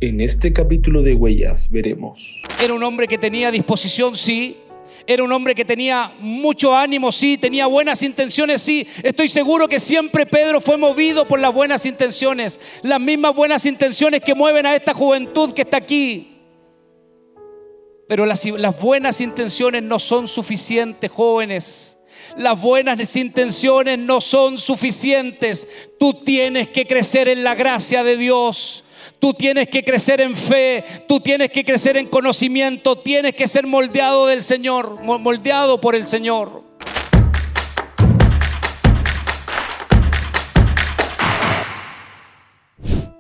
En este capítulo de Huellas veremos: era un hombre que tenía disposición, sí. Era un hombre que tenía mucho ánimo, sí. Tenía buenas intenciones, sí. Estoy seguro que siempre Pedro fue movido por las buenas intenciones. Las mismas buenas intenciones que mueven a esta juventud que está aquí. Pero las buenas intenciones no son suficientes, jóvenes. Las buenas intenciones no son suficientes. Tú tienes que crecer en la gracia de Dios. Tú tienes que crecer en fe, tú tienes que crecer en conocimiento, tienes que ser moldeado del Señor, moldeado por el Señor.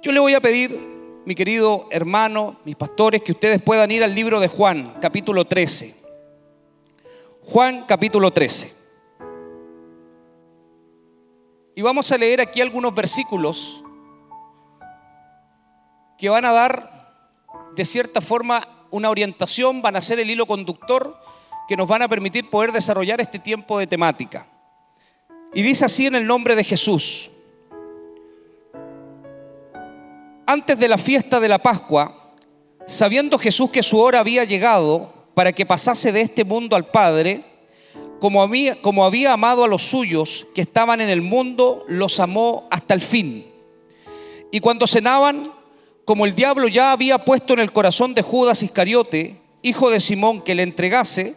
Yo le voy a pedir, mi querido hermano, mis pastores, que ustedes puedan ir al libro de Juan, capítulo 13. Juan, capítulo 13. Y vamos a leer aquí algunos versículos que van a dar de cierta forma una orientación, van a ser el hilo conductor que nos van a permitir poder desarrollar este tiempo de temática. Y dice así en el nombre de Jesús: antes de la fiesta de la Pascua, sabiendo Jesús que su hora había llegado para que pasase de este mundo al Padre, como había amado a los suyos que estaban en el mundo, los amó hasta el fin. Y cuando cenaban, como el diablo ya había puesto en el corazón de Judas Iscariote, hijo de Simón, que le entregase,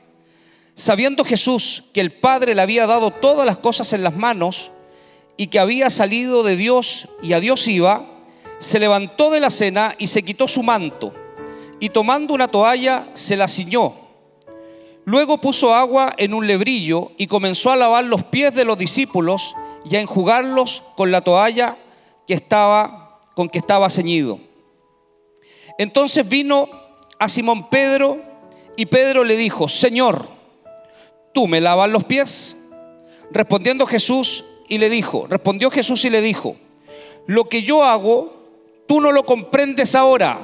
sabiendo Jesús que el Padre le había dado todas las cosas en las manos y que había salido de Dios y a Dios iba, se levantó de la cena y se quitó su manto, y tomando una toalla se la ciñó. Luego puso agua en un lebrillo y comenzó a lavar los pies de los discípulos y a enjugarlos con la toalla con que estaba ceñido. Entonces vino a Simón Pedro y Pedro le dijo: Señor, ¿tú me lavas los pies? Respondió Jesús y le dijo: lo que yo hago, tú no lo comprendes ahora,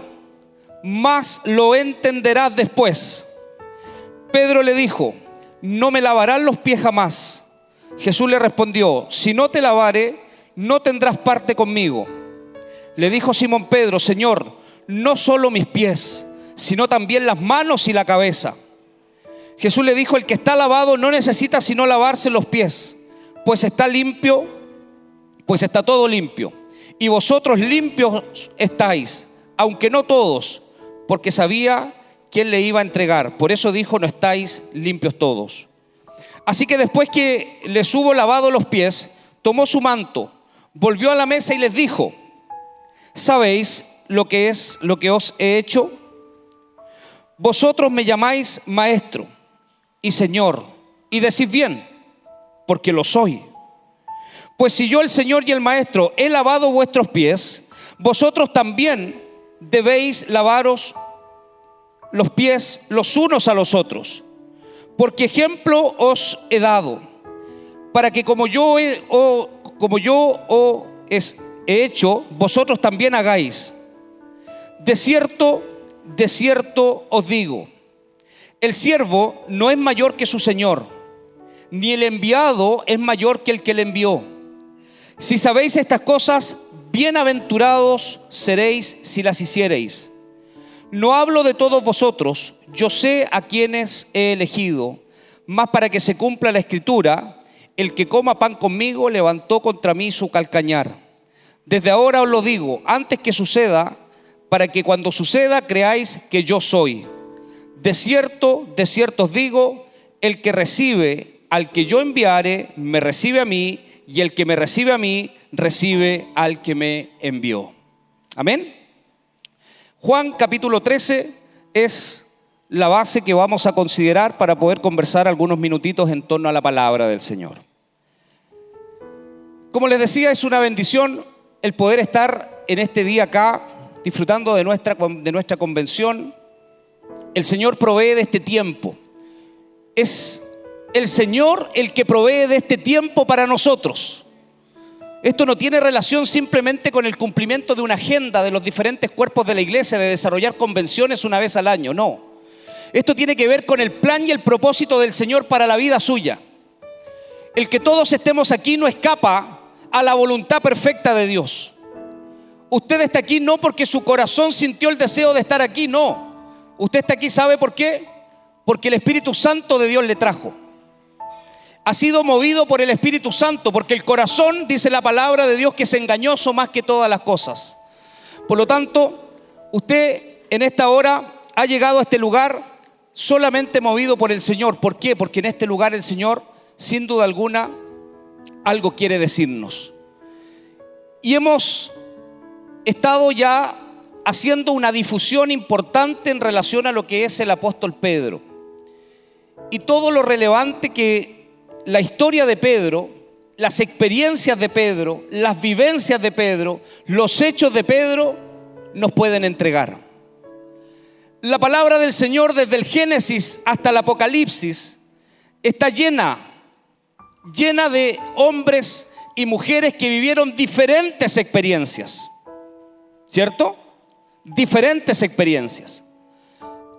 mas lo entenderás después. Pedro le dijo: no me lavarás los pies jamás. Jesús le respondió: si no te lavare, no tendrás parte conmigo. Le dijo Simón Pedro: Señor, no solo mis pies, sino también las manos y la cabeza. Jesús le dijo: el que está lavado no necesita sino lavarse los pies, pues está todo limpio. Y vosotros limpios estáis, aunque no todos, porque sabía quién le iba a entregar. Por eso dijo: no estáis limpios todos. Así que después que les hubo lavado los pies, tomó su manto, volvió a la mesa y les dijo: ¿sabéis lo que os he hecho? Vosotros me llamáis maestro y señor, y decís bien, porque lo soy. Pues si yo, el Señor y el Maestro, he lavado vuestros pies, vosotros también debéis lavaros los pies los unos a los otros. Porque ejemplo os he dado, para que como yo he hecho, vosotros también hagáis. De cierto os digo, el siervo no es mayor que su señor, ni el enviado es mayor que el que le envió. Si sabéis estas cosas, bienaventurados seréis si las hiciereis. No hablo de todos vosotros, yo sé a quienes he elegido, mas para que se cumpla la escritura, el que coma pan conmigo levantó contra mí su calcañar. Desde ahora os lo digo, antes que suceda, para que cuando suceda creáis que yo soy. De cierto os digo, el que recibe al que yo enviare, me recibe a mí, y el que me recibe a mí, recibe al que me envió. Amén. Juan capítulo 13 es la base que vamos a considerar para poder conversar algunos minutitos en torno a la palabra del Señor. Como les decía, es una bendición el poder estar en este día acá, disfrutando de nuestra convención. El Señor provee de este tiempo. Es el Señor el que provee de este tiempo para nosotros. Esto no tiene relación simplemente con el cumplimiento de una agenda de los diferentes cuerpos de la iglesia de desarrollar convenciones una vez al año, no. Esto tiene que ver con el plan y el propósito del Señor para la vida suya. El que todos estemos aquí no escapa a la voluntad perfecta de Dios. Usted está aquí no porque su corazón sintió el deseo de estar aquí, no. Usted está aquí, ¿sabe por qué? Porque el Espíritu Santo de Dios le trajo. Ha sido movido por el Espíritu Santo, porque el corazón, dice la palabra de Dios, que es engañoso más que todas las cosas. Por lo tanto, usted en esta hora ha llegado a este lugar solamente movido por el Señor. ¿Por qué? Porque en este lugar el Señor, sin duda alguna, algo quiere decirnos. Y hemos estado ya haciendo una difusión importante en relación a lo que es el apóstol Pedro. Y todo lo relevante que la historia de Pedro, las experiencias de Pedro, las vivencias de Pedro, los hechos de Pedro nos pueden entregar. La palabra del Señor desde el Génesis hasta el Apocalipsis está llena de hombres y mujeres que vivieron diferentes experiencias, ¿cierto? Diferentes experiencias.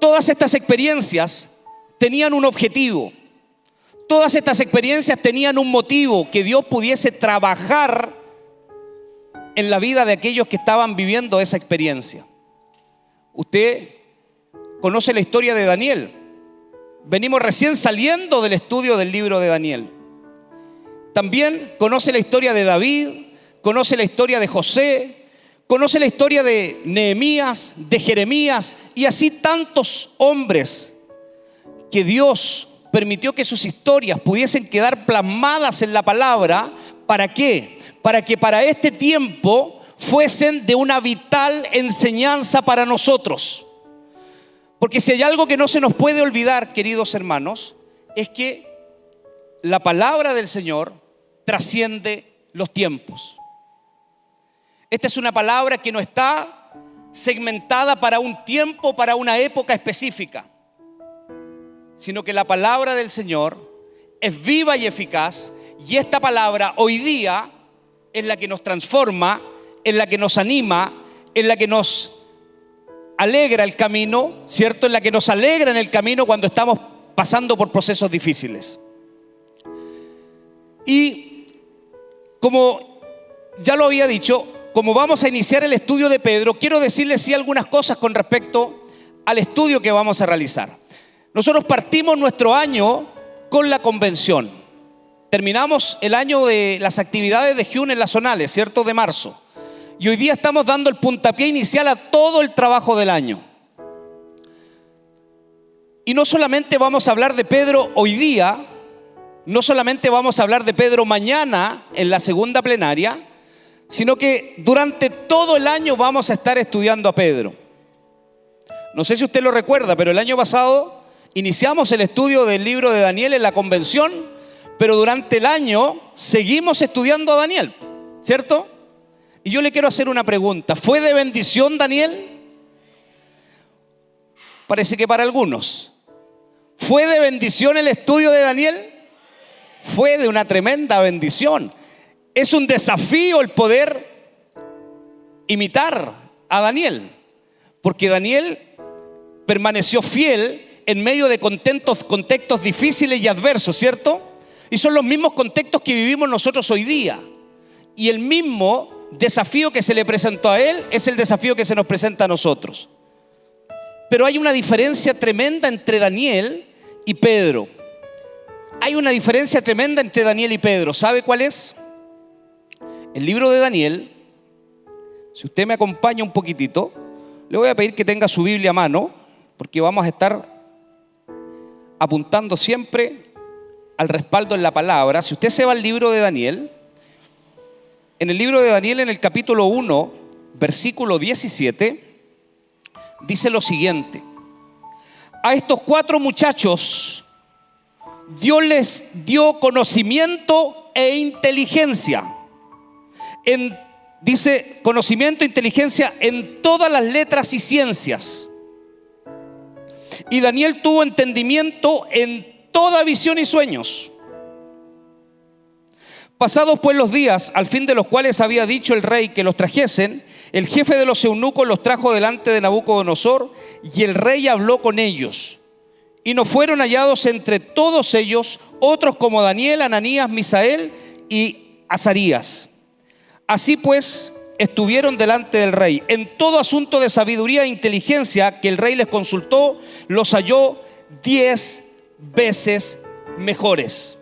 Todas estas experiencias tenían un objetivo. Todas estas experiencias tenían un motivo, que Dios pudiese trabajar en la vida de aquellos que estaban viviendo esa experiencia. Usted conoce la historia de Daniel. Venimos recién saliendo del estudio del libro de Daniel. También conoce la historia de David, conoce la historia de José, conoce la historia de Nehemías, de Jeremías y así tantos hombres que Dios permitió que sus historias pudiesen quedar plasmadas en la palabra. ¿Para qué? Para que para este tiempo fuesen de una vital enseñanza para nosotros. Porque si hay algo que no se nos puede olvidar, queridos hermanos, es que la palabra del Señor trasciende los tiempos. Esta es una palabra que no está segmentada para un tiempo, para una época específica, sino que la palabra del Señor es viva y eficaz, y esta palabra hoy día es la que nos transforma, es la que nos anima, es la que nos alegra el camino, ¿cierto? Es la que nos alegra en el camino cuando estamos pasando por procesos difíciles. Y como ya lo había dicho, como vamos a iniciar el estudio de Pedro, quiero decirles sí algunas cosas con respecto al estudio que vamos a realizar. Nosotros partimos nuestro año con la convención. Terminamos el año de las actividades de June en las zonales, ¿cierto? De marzo. Y hoy día estamos dando el puntapié inicial a todo el trabajo del año. Y no solamente vamos a hablar de Pedro hoy día, no solamente vamos a hablar de Pedro mañana en la segunda plenaria, sino que durante todo el año vamos a estar estudiando a Pedro. No sé si usted lo recuerda, pero el año pasado iniciamos el estudio del libro de Daniel en la convención, pero durante el año seguimos estudiando a Daniel, ¿cierto? Y yo le quiero hacer una pregunta. ¿Fue de bendición Daniel? Parece que para algunos. ¿Fue de bendición el estudio de Daniel? Fue de una tremenda bendición. Es un desafío el poder imitar a Daniel, porque Daniel permaneció fiel en medio de contextos difíciles y adversos, ¿cierto? Y son los mismos contextos que vivimos nosotros hoy día. Y el mismo desafío que se le presentó a él es el desafío que se nos presenta a nosotros. Pero hay una diferencia tremenda entre Daniel y Pedro. Hay una diferencia tremenda entre Daniel y Pedro. ¿Sabe cuál es? El libro de Daniel, si usted me acompaña un poquitito, le voy a pedir que tenga su Biblia a mano, porque vamos a estar apuntando siempre al respaldo en la palabra. Si usted se va al libro de Daniel, en el libro de Daniel, en el capítulo 1, versículo 17, dice lo siguiente: a estos 4 muchachos Dios les dio conocimiento e inteligencia. Dice conocimiento e inteligencia en todas las letras y ciencias. Y Daniel tuvo entendimiento en toda visión y sueños. Pasados pues los días, al fin de los cuales había dicho el rey que los trajesen, el jefe de los eunucos los trajo delante de Nabucodonosor, y el rey habló con ellos. Y no fueron hallados entre todos ellos otros como Daniel, Ananías, Misael y Azarías. Así pues, estuvieron delante del rey. En todo asunto de sabiduría e inteligencia que el rey les consultó, los halló 10 veces mejores.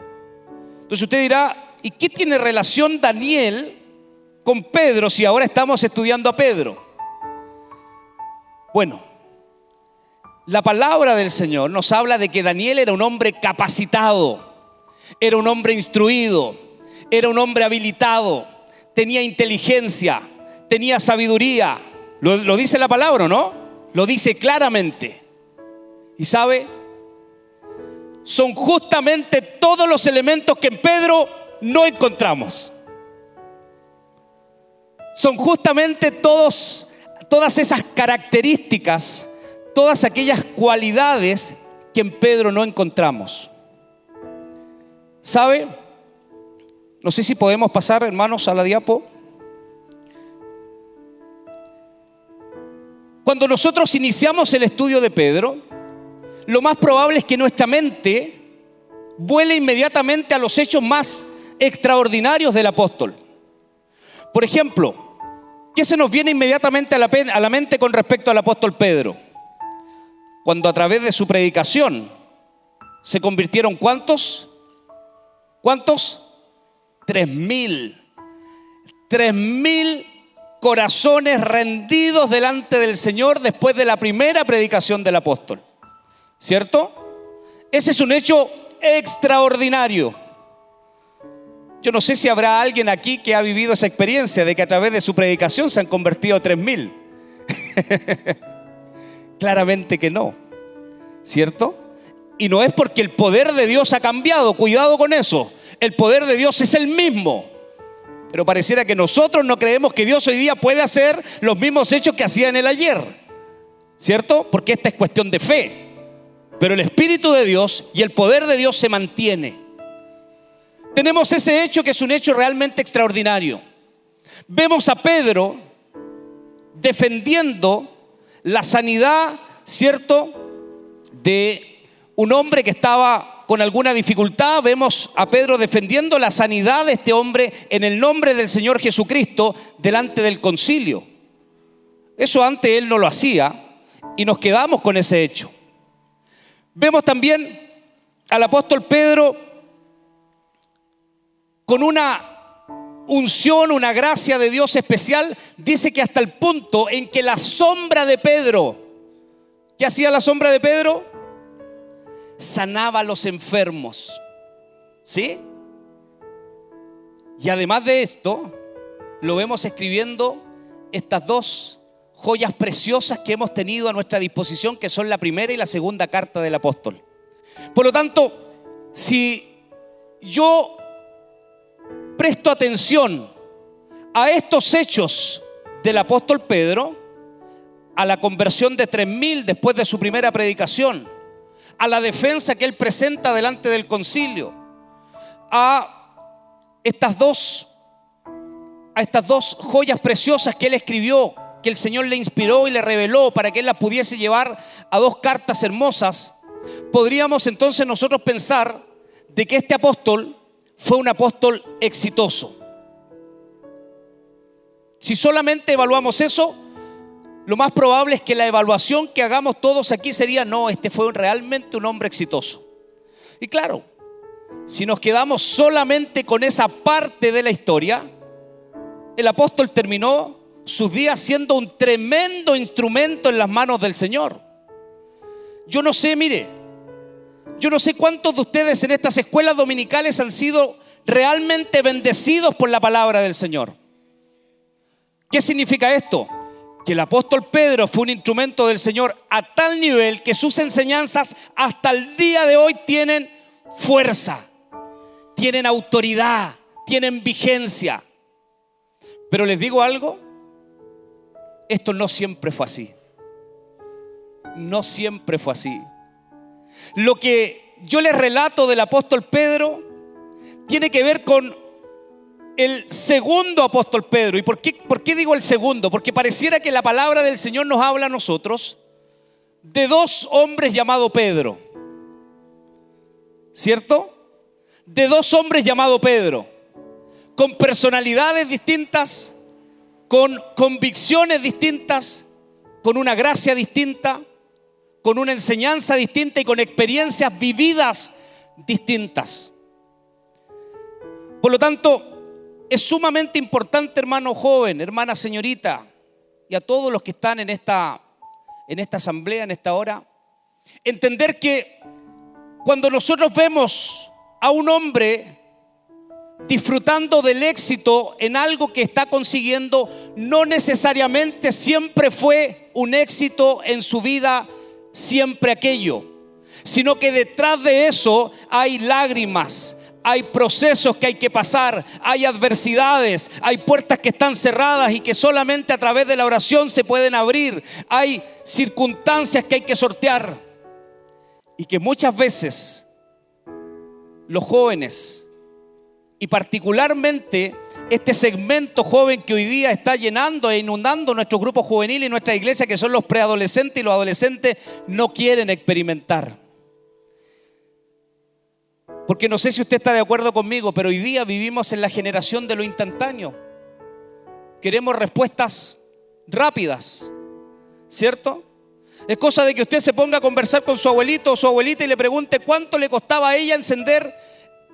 Entonces usted dirá, ¿y qué tiene relación Daniel con Pedro si ahora estamos estudiando a Pedro? Bueno, la palabra del Señor nos habla de que Daniel era un hombre capacitado, era un hombre instruido, era un hombre habilitado, tenía inteligencia, tenía sabiduría. Lo dice la palabra, ¿no? Lo dice claramente. ¿Y sabe? Son justamente todos los elementos que en Pedro no encontramos. Son justamente todas esas características, todas aquellas cualidades que en Pedro no encontramos. ¿Sabe? No sé si podemos pasar, hermanos, a la diapo. Cuando nosotros iniciamos el estudio de Pedro, lo más probable es que nuestra mente vuele inmediatamente a los hechos más extraordinarios del apóstol. Por ejemplo, ¿qué se nos viene inmediatamente a la mente con respecto al apóstol Pedro? Cuando a través de su predicación se convirtieron ¿cuántos? ¿Cuántos? 3.000. 3.000 corazones rendidos delante del Señor después de la primera predicación del apóstol. ¿Cierto? Ese es un hecho extraordinario. Yo no sé si habrá alguien aquí que ha vivido esa experiencia de que a través de su predicación se han convertido 3.000. Claramente que no, ¿cierto? Y no es porque el poder de Dios ha cambiado, cuidado con eso. El poder de Dios es el mismo, pero pareciera que nosotros no creemos que Dios hoy día puede hacer los mismos hechos que hacía en el ayer, ¿cierto? Porque esta es cuestión de fe, pero el Espíritu de Dios y el poder de Dios se mantiene. Tenemos ese hecho que es un hecho realmente extraordinario. Vemos a Pedro defendiendo la sanidad, ¿cierto?, de un hombre que estaba con alguna dificultad. Vemos a Pedro defendiendo la sanidad de este hombre en el nombre del Señor Jesucristo delante del concilio. Eso antes él no lo hacía y nos quedamos con ese hecho. Vemos también al apóstol Pedro con una unción, una gracia de Dios especial. Dice que hasta el punto en que la sombra de Pedro, ¿qué hacía la sombra de Pedro? Sanaba a los enfermos, ¿sí? Y además de esto, lo vemos escribiendo estas dos joyas preciosas que hemos tenido a nuestra disposición, que son la primera y la segunda carta del apóstol. Por lo tanto, si yo presto atención a estos hechos del apóstol Pedro, a la conversión de 3.000 después de su primera predicación, a la defensa que él presenta delante del concilio, a estas dos joyas preciosas que él escribió, que el Señor le inspiró y le reveló para que él las pudiese llevar a dos cartas hermosas, podríamos entonces nosotros pensar de que este apóstol fue un apóstol exitoso. Si solamente evaluamos eso, lo más probable es que la evaluación que hagamos todos aquí sería: no, este fue realmente un hombre exitoso. Y claro, si nos quedamos solamente con esa parte de la historia, el apóstol terminó sus días siendo un tremendo instrumento en las manos del Señor. Yo no sé, mire, yo no sé cuántos de ustedes en estas escuelas dominicales han sido realmente bendecidos por la palabra del Señor. ¿Qué significa esto? Que el apóstol Pedro fue un instrumento del Señor a tal nivel que sus enseñanzas hasta el día de hoy tienen fuerza, tienen autoridad, tienen vigencia. Pero les digo algo, esto no siempre fue así. No siempre fue así. Lo que yo les relato del apóstol Pedro tiene que ver con el segundo apóstol Pedro. ¿Y por qué digo el segundo? Porque pareciera que la palabra del Señor nos habla a nosotros de dos hombres llamados Pedro, ¿cierto? De dos hombres llamados Pedro, con personalidades distintas, con convicciones distintas, con una gracia distinta, con una enseñanza distinta y con experiencias vividas distintas. Por lo tanto, es sumamente importante, hermano joven, hermana señorita, y a todos los que están en esta asamblea, en esta hora, entender que cuando nosotros vemos a un hombre disfrutando del éxito en algo que está consiguiendo, no necesariamente siempre fue un éxito en su vida, siempre aquello, sino que detrás de eso hay lágrimas, hay procesos que hay que pasar, hay adversidades, hay puertas que están cerradas y que solamente a través de la oración se pueden abrir, hay circunstancias que hay que sortear, y que muchas veces los jóvenes, y particularmente este segmento joven que hoy día está llenando e inundando nuestro grupo juvenil y nuestra iglesia, que son los preadolescentes y los adolescentes, no quieren experimentar. Porque no sé si usted está de acuerdo conmigo, pero hoy día vivimos en la generación de lo instantáneo. Queremos respuestas rápidas, ¿cierto? Es cosa de que usted se ponga a conversar con su abuelito o su abuelita y le pregunte cuánto le costaba a ella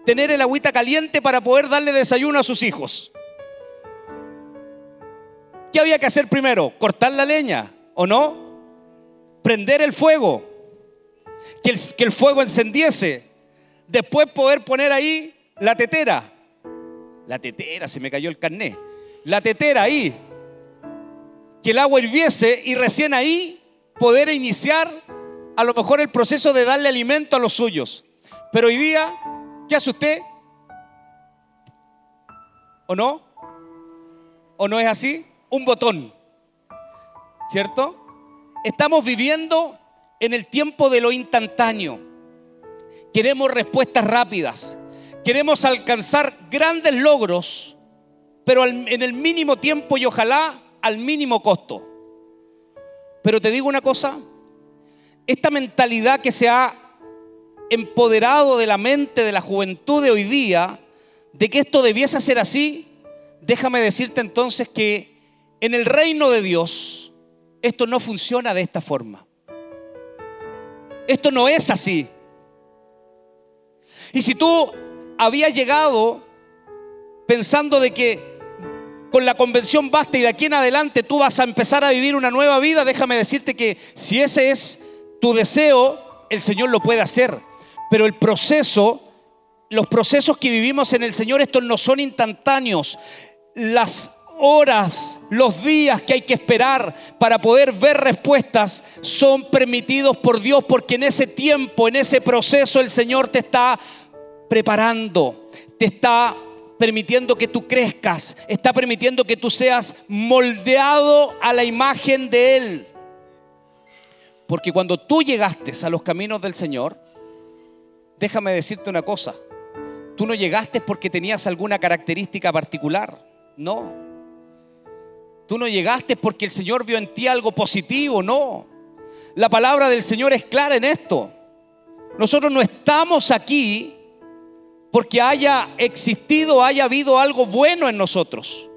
tener el agüita caliente para poder darle desayuno a sus hijos. ¿Qué había que hacer primero? ¿Cortar la leña o no? ¿Prender el fuego? Que el fuego encendiese. Después poder poner ahí la tetera. La tetera, se me cayó el carnet. La tetera ahí. Que el agua hirviese y recién ahí poder iniciar a lo mejor el proceso de darle alimento a los suyos. Pero hoy día, ¿qué hace usted? ¿O no? ¿O no es así? Un botón, ¿cierto? Estamos viviendo en el tiempo de lo instantáneo. Queremos respuestas rápidas. Queremos alcanzar grandes logros, pero en el mínimo tiempo y ojalá al mínimo costo. Pero te digo una cosa, esta mentalidad que se ha empoderado de la mente de la juventud de hoy día, de que esto debiese ser así, déjame decirte entonces que en el reino de Dios esto no funciona de esta forma. Esto no es así. Y si tú habías llegado pensando de que con la convención basta y de aquí en adelante tú vas a empezar a vivir una nueva vida, déjame decirte que si ese es tu deseo, el Señor lo puede hacer. Pero los procesos que vivimos en el Señor, estos no son instantáneos. Las horas, los días que hay que esperar para poder ver respuestas son permitidos por Dios, porque en ese tiempo, en ese proceso, el Señor te está preparando, te está permitiendo que tú crezcas, está permitiendo que tú seas moldeado a la imagen de Él. Porque cuando tú llegaste a los caminos del Señor, déjame decirte una cosa, tú no llegaste porque tenías alguna característica particular, no. Tú no llegaste porque el Señor vio en ti algo positivo, no. La palabra del Señor es clara en esto. Nosotros no estamos aquí porque haya existido, haya habido algo bueno en nosotros.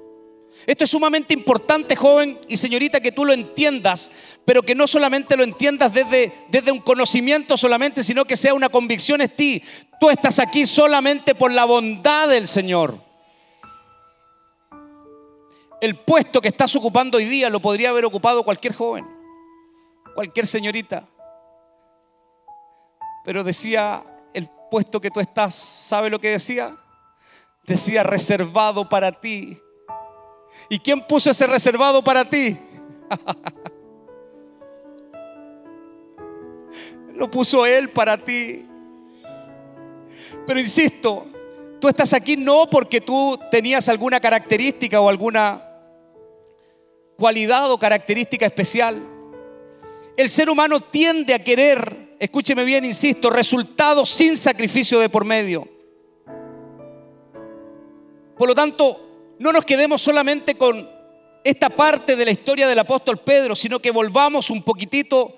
Esto es sumamente importante, joven y señorita, que tú lo entiendas, pero que no solamente lo entiendas desde un conocimiento solamente, sino que sea una convicción en ti. Tú estás aquí solamente por la bondad del Señor. El puesto que estás ocupando hoy día lo podría haber ocupado cualquier joven, cualquier señorita. Pero decía el puesto que tú estás, ¿sabe lo que decía? Decía reservado para ti. ¿Y quién puso ese reservado para ti? Lo puso Él para ti. Pero insisto, tú estás aquí no porque tú tenías alguna característica o alguna cualidad o característica especial. El ser humano tiende a querer, escúcheme bien, insisto, resultados sin sacrificio de por medio. Por lo tanto, no nos quedemos solamente con esta parte de la historia del apóstol Pedro, sino que volvamos un poquitito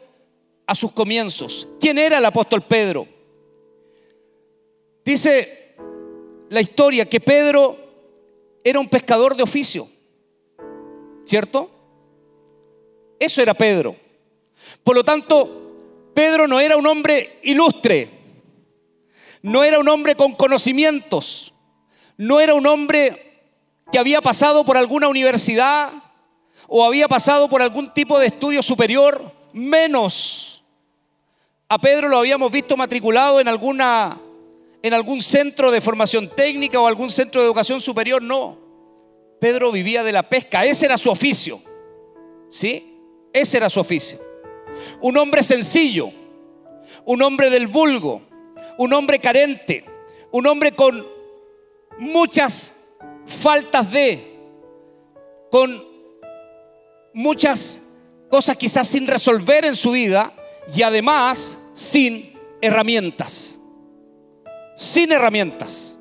a sus comienzos. ¿Quién era el apóstol Pedro? Dice la historia que Pedro era un pescador de oficio. ¿cierto? Eso era Pedro. Por lo tanto, Pedro no era un hombre ilustre, no era un hombre con conocimientos, no era un hombre que había pasado por alguna universidad o había pasado por algún tipo de estudio superior, menos. A Pedro lo habíamos visto matriculado en algún centro de formación técnica o algún centro de educación superior, no. Pedro vivía de la pesca, ese era su oficio, ¿sí? Ese era su oficio. Un hombre sencillo, un hombre del vulgo, un hombre carente, un hombre con muchas faltas con muchas cosas quizás sin resolver en su vida y además sin herramientas. Sin herramientas.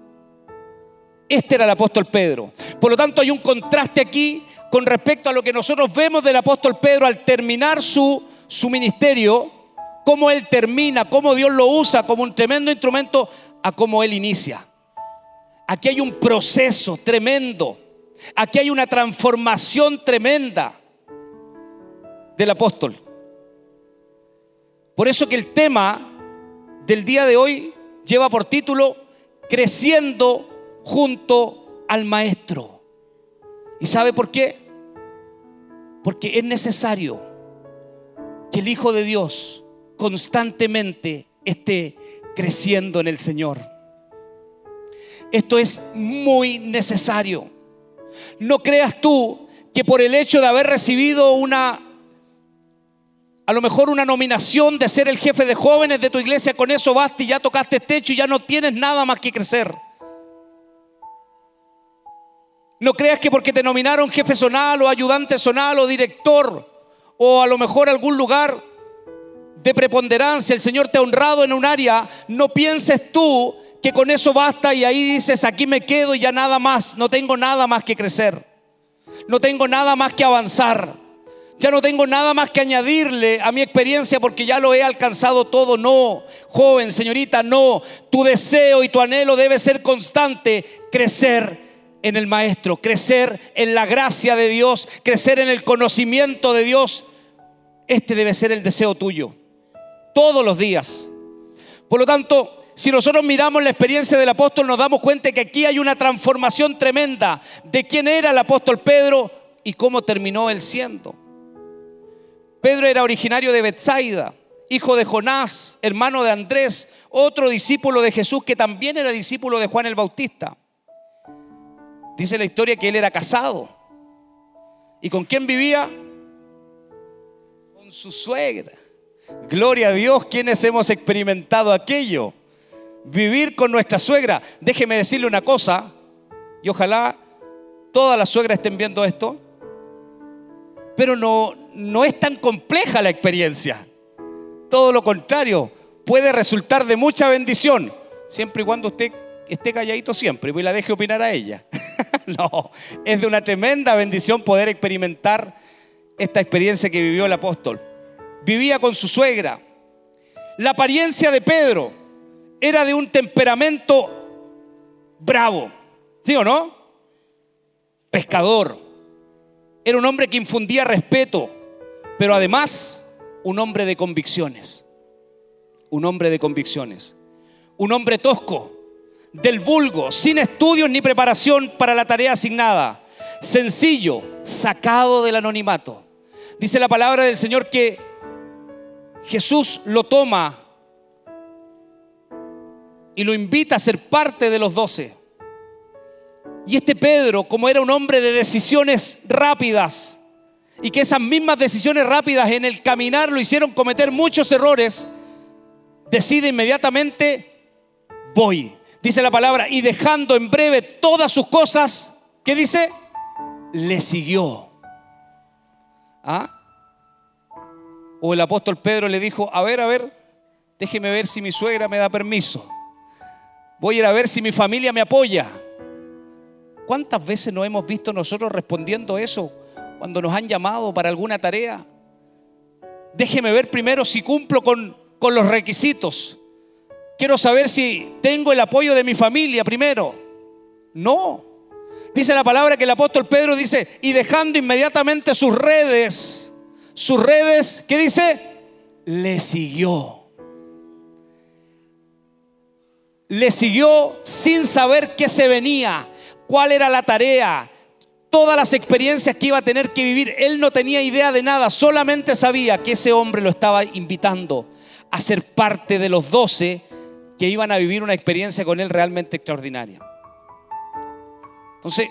Este era el apóstol Pedro. Por lo tanto, hay un contraste aquí con respecto a lo que nosotros vemos del apóstol Pedro al terminar su ministerio, cómo él termina, cómo Dios lo usa como un tremendo instrumento, a cómo él inicia. Aquí hay un proceso tremendo. Aquí hay una transformación tremenda del apóstol. Por eso que el tema del día de hoy lleva por título Creciendo junto al Maestro. ¿Y sabe por qué? Porque es necesario que el Hijo de Dios constantemente esté creciendo en el Señor. Esto es muy necesario. No creas tú que por el hecho de haber recibido a lo mejor una nominación de ser el jefe de jóvenes de tu iglesia, con eso basta y ya tocaste techo y ya no tienes nada más que crecer. No creas que porque te nominaron jefe zonal o ayudante zonal o director o a lo mejor algún lugar de preponderancia, el Señor te ha honrado en un área, no pienses tú que con eso basta y ahí dices aquí me quedo y ya nada más, no tengo nada más que crecer, no tengo nada más que avanzar, ya no tengo nada más que añadirle a mi experiencia porque ya lo he alcanzado todo. No, joven, señorita, no, tu deseo y tu anhelo debe ser constante, crecer en el Maestro, crecer en la gracia de Dios, crecer en el conocimiento de Dios. Este debe ser el deseo tuyo, todos los días. Por lo tanto, si nosotros miramos la experiencia del apóstol, nos damos cuenta que aquí hay una transformación tremenda de quién era el apóstol Pedro y cómo terminó él siendo. Pedro era originario de Betsaida, hijo de Jonás, hermano de Andrés, otro discípulo de Jesús que también era discípulo de Juan el Bautista. Dice la historia que él era casado. ¿Y con quién vivía? Con su suegra. Gloria a Dios, quienes hemos experimentado aquello. Vivir con nuestra suegra. Déjeme decirle una cosa, y ojalá todas las suegras estén viendo esto, pero no es tan compleja la experiencia. Todo lo contrario, puede resultar de mucha bendición, siempre y cuando usted esté calladito siempre y la deje opinar a ella. No, es de una tremenda bendición poder experimentar esta experiencia que vivió el apóstol. Vivía con su suegra. La apariencia de Pedro era de un temperamento bravo, ¿sí o no? Pescador. Era un hombre que infundía respeto, pero además un hombre de convicciones. Un hombre de convicciones. Un hombre tosco, del vulgo, sin estudios ni preparación para la tarea asignada. Sencillo, sacado del anonimato. Dice la palabra del Señor que Jesús lo toma y lo invita a ser parte de los 12. Y este Pedro, como era un hombre de decisiones rápidas y que esas mismas decisiones rápidas en el caminar lo hicieron cometer muchos errores, decide inmediatamente: voy. Dice la palabra, y dejando en breve todas sus cosas, ¿qué dice? Le siguió. ¿Ah? O el apóstol Pedro le dijo: a ver, déjeme ver si mi suegra me da permiso. Voy a ir a ver si mi familia me apoya. ¿Cuántas veces nos hemos visto nosotros respondiendo eso cuando nos han llamado para alguna tarea? Déjeme ver primero si cumplo con los requisitos. Quiero saber si tengo el apoyo de mi familia primero. No. Dice la palabra que el apóstol Pedro dice, y dejando inmediatamente sus redes, ¿qué dice? Le siguió. Le siguió sin saber qué se venía, cuál era la tarea, todas las experiencias que iba a tener que vivir. Él no tenía idea de nada, solamente sabía que ese hombre lo estaba invitando a ser parte de los 12 que iban a vivir una experiencia con él realmente extraordinaria. Entonces,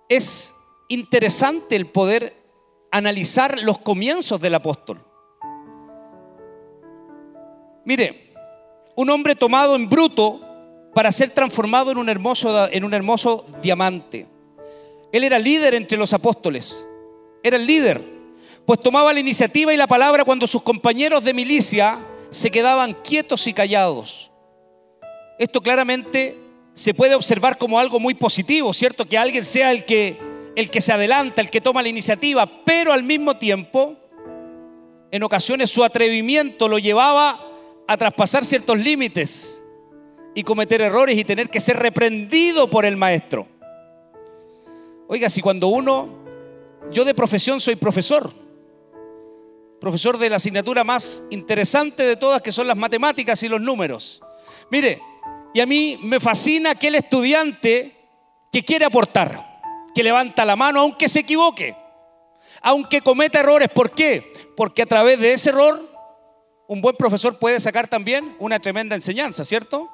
es interesante el poder analizar los comienzos del apóstol. Mire, un hombre tomado en bruto para ser transformado en un hermoso diamante. Él era líder entre los apóstoles. Era el líder, pues tomaba la iniciativa y la palabra cuando sus compañeros de milicia se quedaban quietos y callados. Esto claramente se puede observar como algo muy positivo, ¿cierto? Que alguien sea el que se adelanta, el que toma la iniciativa, pero al mismo tiempo, en ocasiones su atrevimiento lo llevaba a traspasar ciertos límites y cometer errores y tener que ser reprendido por el maestro. Oiga, si cuando yo de profesión soy profesor de la asignatura más interesante de todas, que son las matemáticas y los números. Mire, y a mí me fascina aquel estudiante que quiere aportar, que levanta la mano aunque se equivoque, aunque cometa errores. ¿Por qué? Porque a través de ese error un buen profesor puede sacar también una tremenda enseñanza, ¿cierto?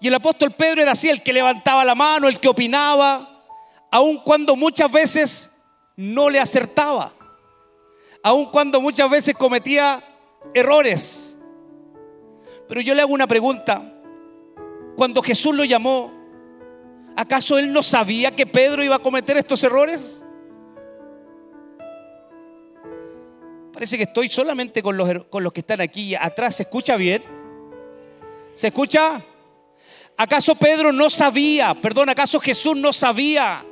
Y el apóstol Pedro era así, el que levantaba la mano, el que opinaba, aun cuando muchas veces no le acertaba, aun cuando muchas veces cometía errores. Pero yo le hago una pregunta. Cuando Jesús lo llamó, ¿acaso él no sabía que Pedro iba a cometer estos errores? Parece que estoy solamente con los que están aquí atrás. ¿Se escucha bien? ¿Se escucha? ¿Acaso acaso Jesús no sabía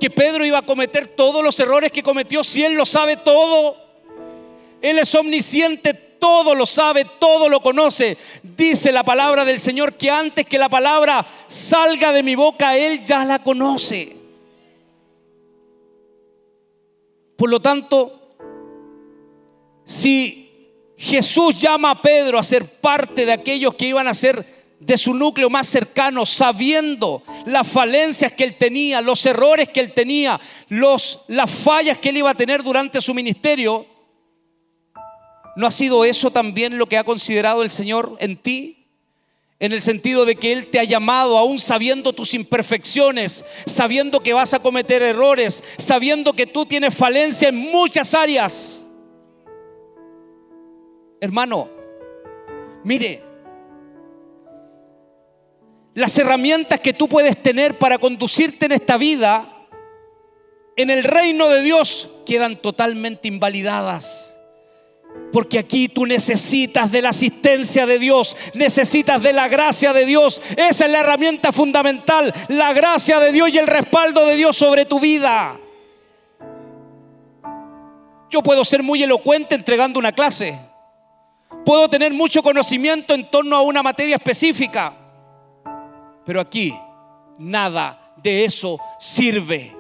que Pedro iba a cometer todos los errores que cometió? Si Él lo sabe todo, Él es omnisciente, todo lo sabe, todo lo conoce. Dice la palabra del Señor que antes que la palabra salga de mi boca, Él ya la conoce. Por lo tanto, si Jesús llama a Pedro a ser parte de aquellos que iban a ser de su núcleo más cercano, sabiendo las falencias que él tenía, los errores que él tenía, las fallas que él iba a tener durante su ministerio, ¿no ha sido eso también lo que ha considerado el Señor en ti? En el sentido de que Él te ha llamado aún sabiendo tus imperfecciones, sabiendo que vas a cometer errores, sabiendo que tú tienes falencia en muchas áreas. Hermano, mire, las herramientas que tú puedes tener para conducirte en esta vida, en el reino de Dios, quedan totalmente invalidadas. Porque aquí tú necesitas de la asistencia de Dios, necesitas de la gracia de Dios. Esa es la herramienta fundamental, la gracia de Dios y el respaldo de Dios sobre tu vida. Yo puedo ser muy elocuente entregando una clase, puedo tener mucho conocimiento en torno a una materia específica, pero aquí nada de eso sirve.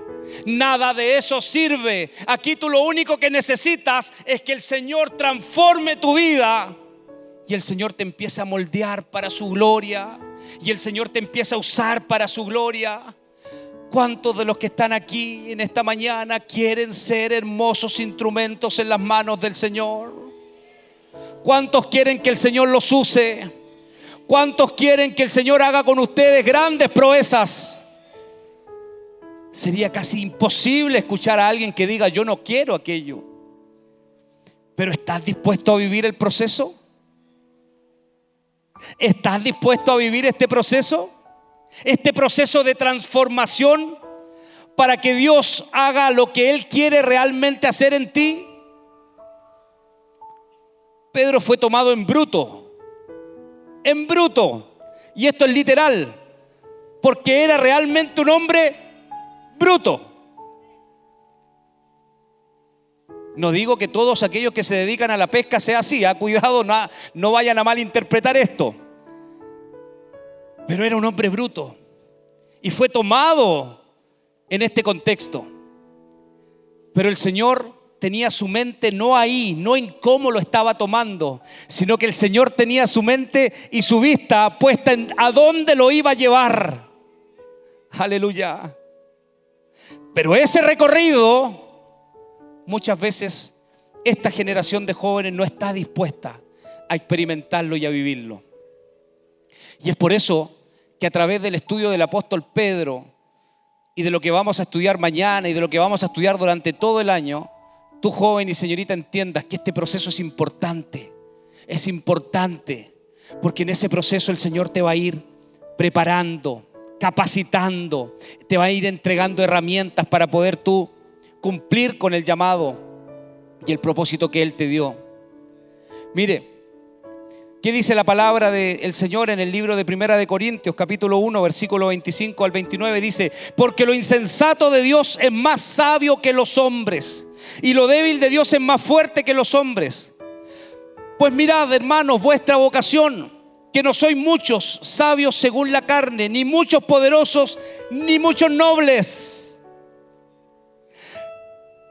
Nada de eso sirve. Aquí tú lo único que necesitas es que el Señor transforme tu vida y el Señor te empieza a moldear para su gloria y el Señor te empieza a usar para su gloria. ¿Cuántos de los que están aquí en esta mañana quieren ser hermosos instrumentos en las manos del Señor? ¿Cuántos quieren que el Señor los use? ¿Cuántos quieren que el Señor haga con ustedes grandes proezas? Sería casi imposible escuchar a alguien que diga: yo no quiero aquello. Pero ¿estás dispuesto a vivir el proceso? ¿Estás dispuesto a vivir este proceso? Este proceso de transformación para que Dios haga lo que Él quiere realmente hacer en ti. Pedro fue tomado en bruto. En bruto. Y esto es literal, porque era realmente un hombre bruto. No digo que todos aquellos que se dedican a la pesca sea así, cuidado, no vayan a malinterpretar esto. Pero era un hombre bruto y fue tomado en este contexto. Pero el Señor tenía su mente no ahí, no en cómo lo estaba tomando, sino que el Señor tenía su mente y su vista puesta en a dónde lo iba a llevar. Aleluya. Pero ese recorrido, muchas veces esta generación de jóvenes no está dispuesta a experimentarlo y a vivirlo. Y es por eso que a través del estudio del apóstol Pedro y de lo que vamos a estudiar mañana y de lo que vamos a estudiar durante todo el año, tú, joven y señorita, entiendas que este proceso es importante, porque en ese proceso el Señor te va a ir preparando, capacitando, te va a ir entregando herramientas para poder tú cumplir con el llamado y el propósito que Él te dio. Mire, ¿qué dice la palabra del Señor en el libro de Primera de Corintios, capítulo 1, versículo 25 al 29? Dice: porque lo insensato de Dios es más sabio que los hombres, y lo débil de Dios es más fuerte que los hombres. Pues mirad, hermanos, vuestra vocación, que no sois muchos sabios según la carne, ni muchos poderosos, ni muchos nobles,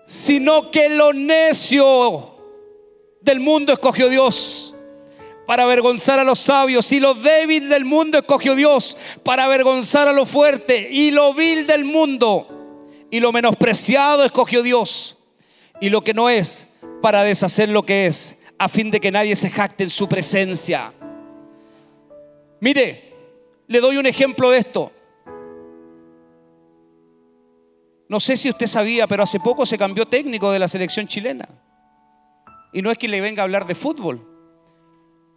sino que lo necio del mundo escogió Dios para avergonzar a los sabios, y lo débil del mundo escogió Dios para avergonzar a lo fuerte, y lo vil del mundo y lo menospreciado escogió Dios, y lo que no es, para deshacer lo que es, a fin de que nadie se jacte en su presencia. Mire, le doy un ejemplo de esto. No sé si usted sabía, pero hace poco se cambió técnico de la selección chilena. Y no es que le venga a hablar de fútbol,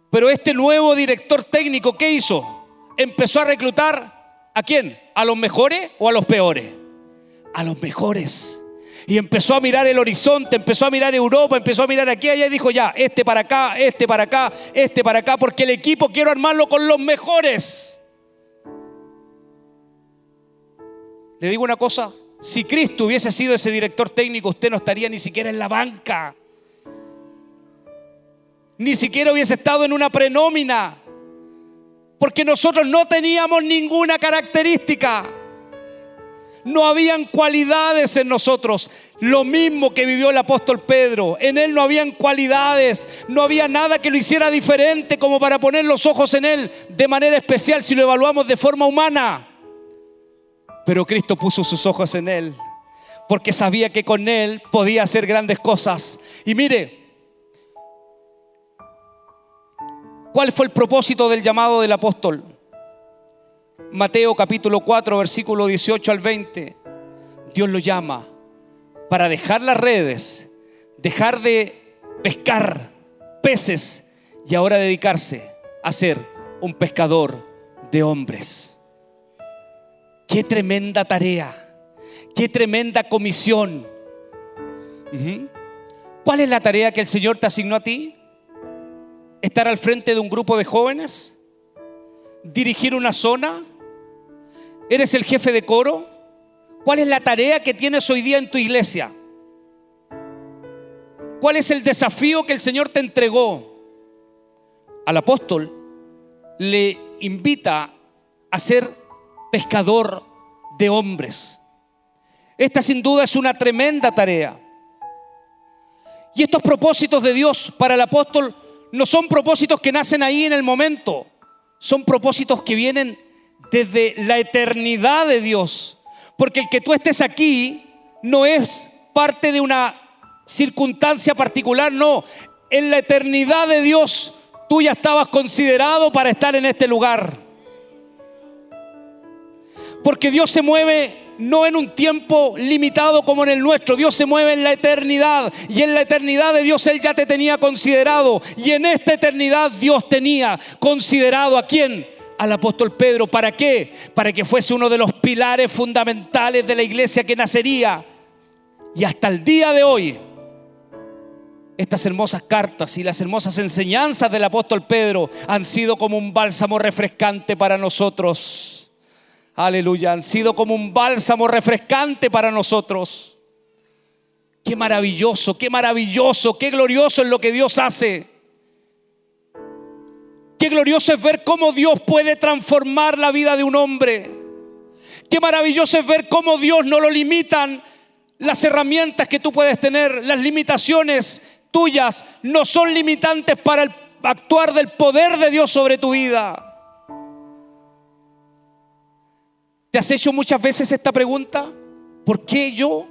pero este nuevo director técnico, ¿qué hizo? Empezó a reclutar ¿a quién? ¿A los mejores o a los peores? A los mejores. Y empezó a mirar el horizonte, empezó a mirar Europa, empezó a mirar aquí, allá, y dijo: ya, este para acá, este para acá, este para acá, porque el equipo quiero armarlo con los mejores. Le digo una cosa: si Cristo hubiese sido ese director técnico, usted no estaría ni siquiera en la banca, ni siquiera hubiese estado en una prenómina, porque nosotros no teníamos ninguna característica. No habían cualidades en nosotros. Lo mismo que vivió el apóstol Pedro. En él no habían cualidades, no había nada que lo hiciera diferente como para poner los ojos en él de manera especial si lo evaluamos de forma humana. Pero Cristo puso sus ojos en él porque sabía que con él podía hacer grandes cosas. Y mire, ¿cuál fue el propósito del llamado del apóstol? Mateo capítulo 4, versículo 18 al 20. Dios lo llama para dejar las redes, dejar de pescar peces y ahora dedicarse a ser un pescador de hombres. Qué tremenda tarea, qué tremenda comisión. ¿Cuál es la tarea que el Señor te asignó a ti? ¿Estar al frente de un grupo de jóvenes? ¿Dirigir una zona? ¿Eres el jefe de coro? ¿Cuál es la tarea que tienes hoy día en tu iglesia? ¿Cuál es el desafío que el Señor te entregó? Al apóstol le invita a ser pescador de hombres. Esta sin duda es una tremenda tarea. Y estos propósitos de Dios para el apóstol no son propósitos que nacen ahí en el momento. Son propósitos que vienen desde la eternidad de Dios. Porque el que tú estés aquí no es parte de una circunstancia particular, no. En la eternidad de Dios tú ya estabas considerado para estar en este lugar. Porque Dios se mueve no en un tiempo limitado como en el nuestro. Dios se mueve en la eternidad, y en la eternidad de Dios Él ya te tenía considerado, y en esta eternidad Dios tenía considerado ¿a quién? Al apóstol Pedro. ¿Para qué? Para que fuese uno de los pilares fundamentales de la iglesia que nacería. Y hasta el día de hoy, estas hermosas cartas y las hermosas enseñanzas del apóstol Pedro han sido como un bálsamo refrescante para nosotros. Aleluya, han sido como un bálsamo refrescante para nosotros. Qué maravilloso, qué glorioso es lo que Dios hace. Qué glorioso es ver cómo Dios puede transformar la vida de un hombre. Qué maravilloso es ver cómo Dios no lo limitan las herramientas que tú puedes tener. Las limitaciones tuyas no son limitantes para el actuar del poder de Dios sobre tu vida. ¿Te has hecho muchas veces esta pregunta? ¿Por qué yo?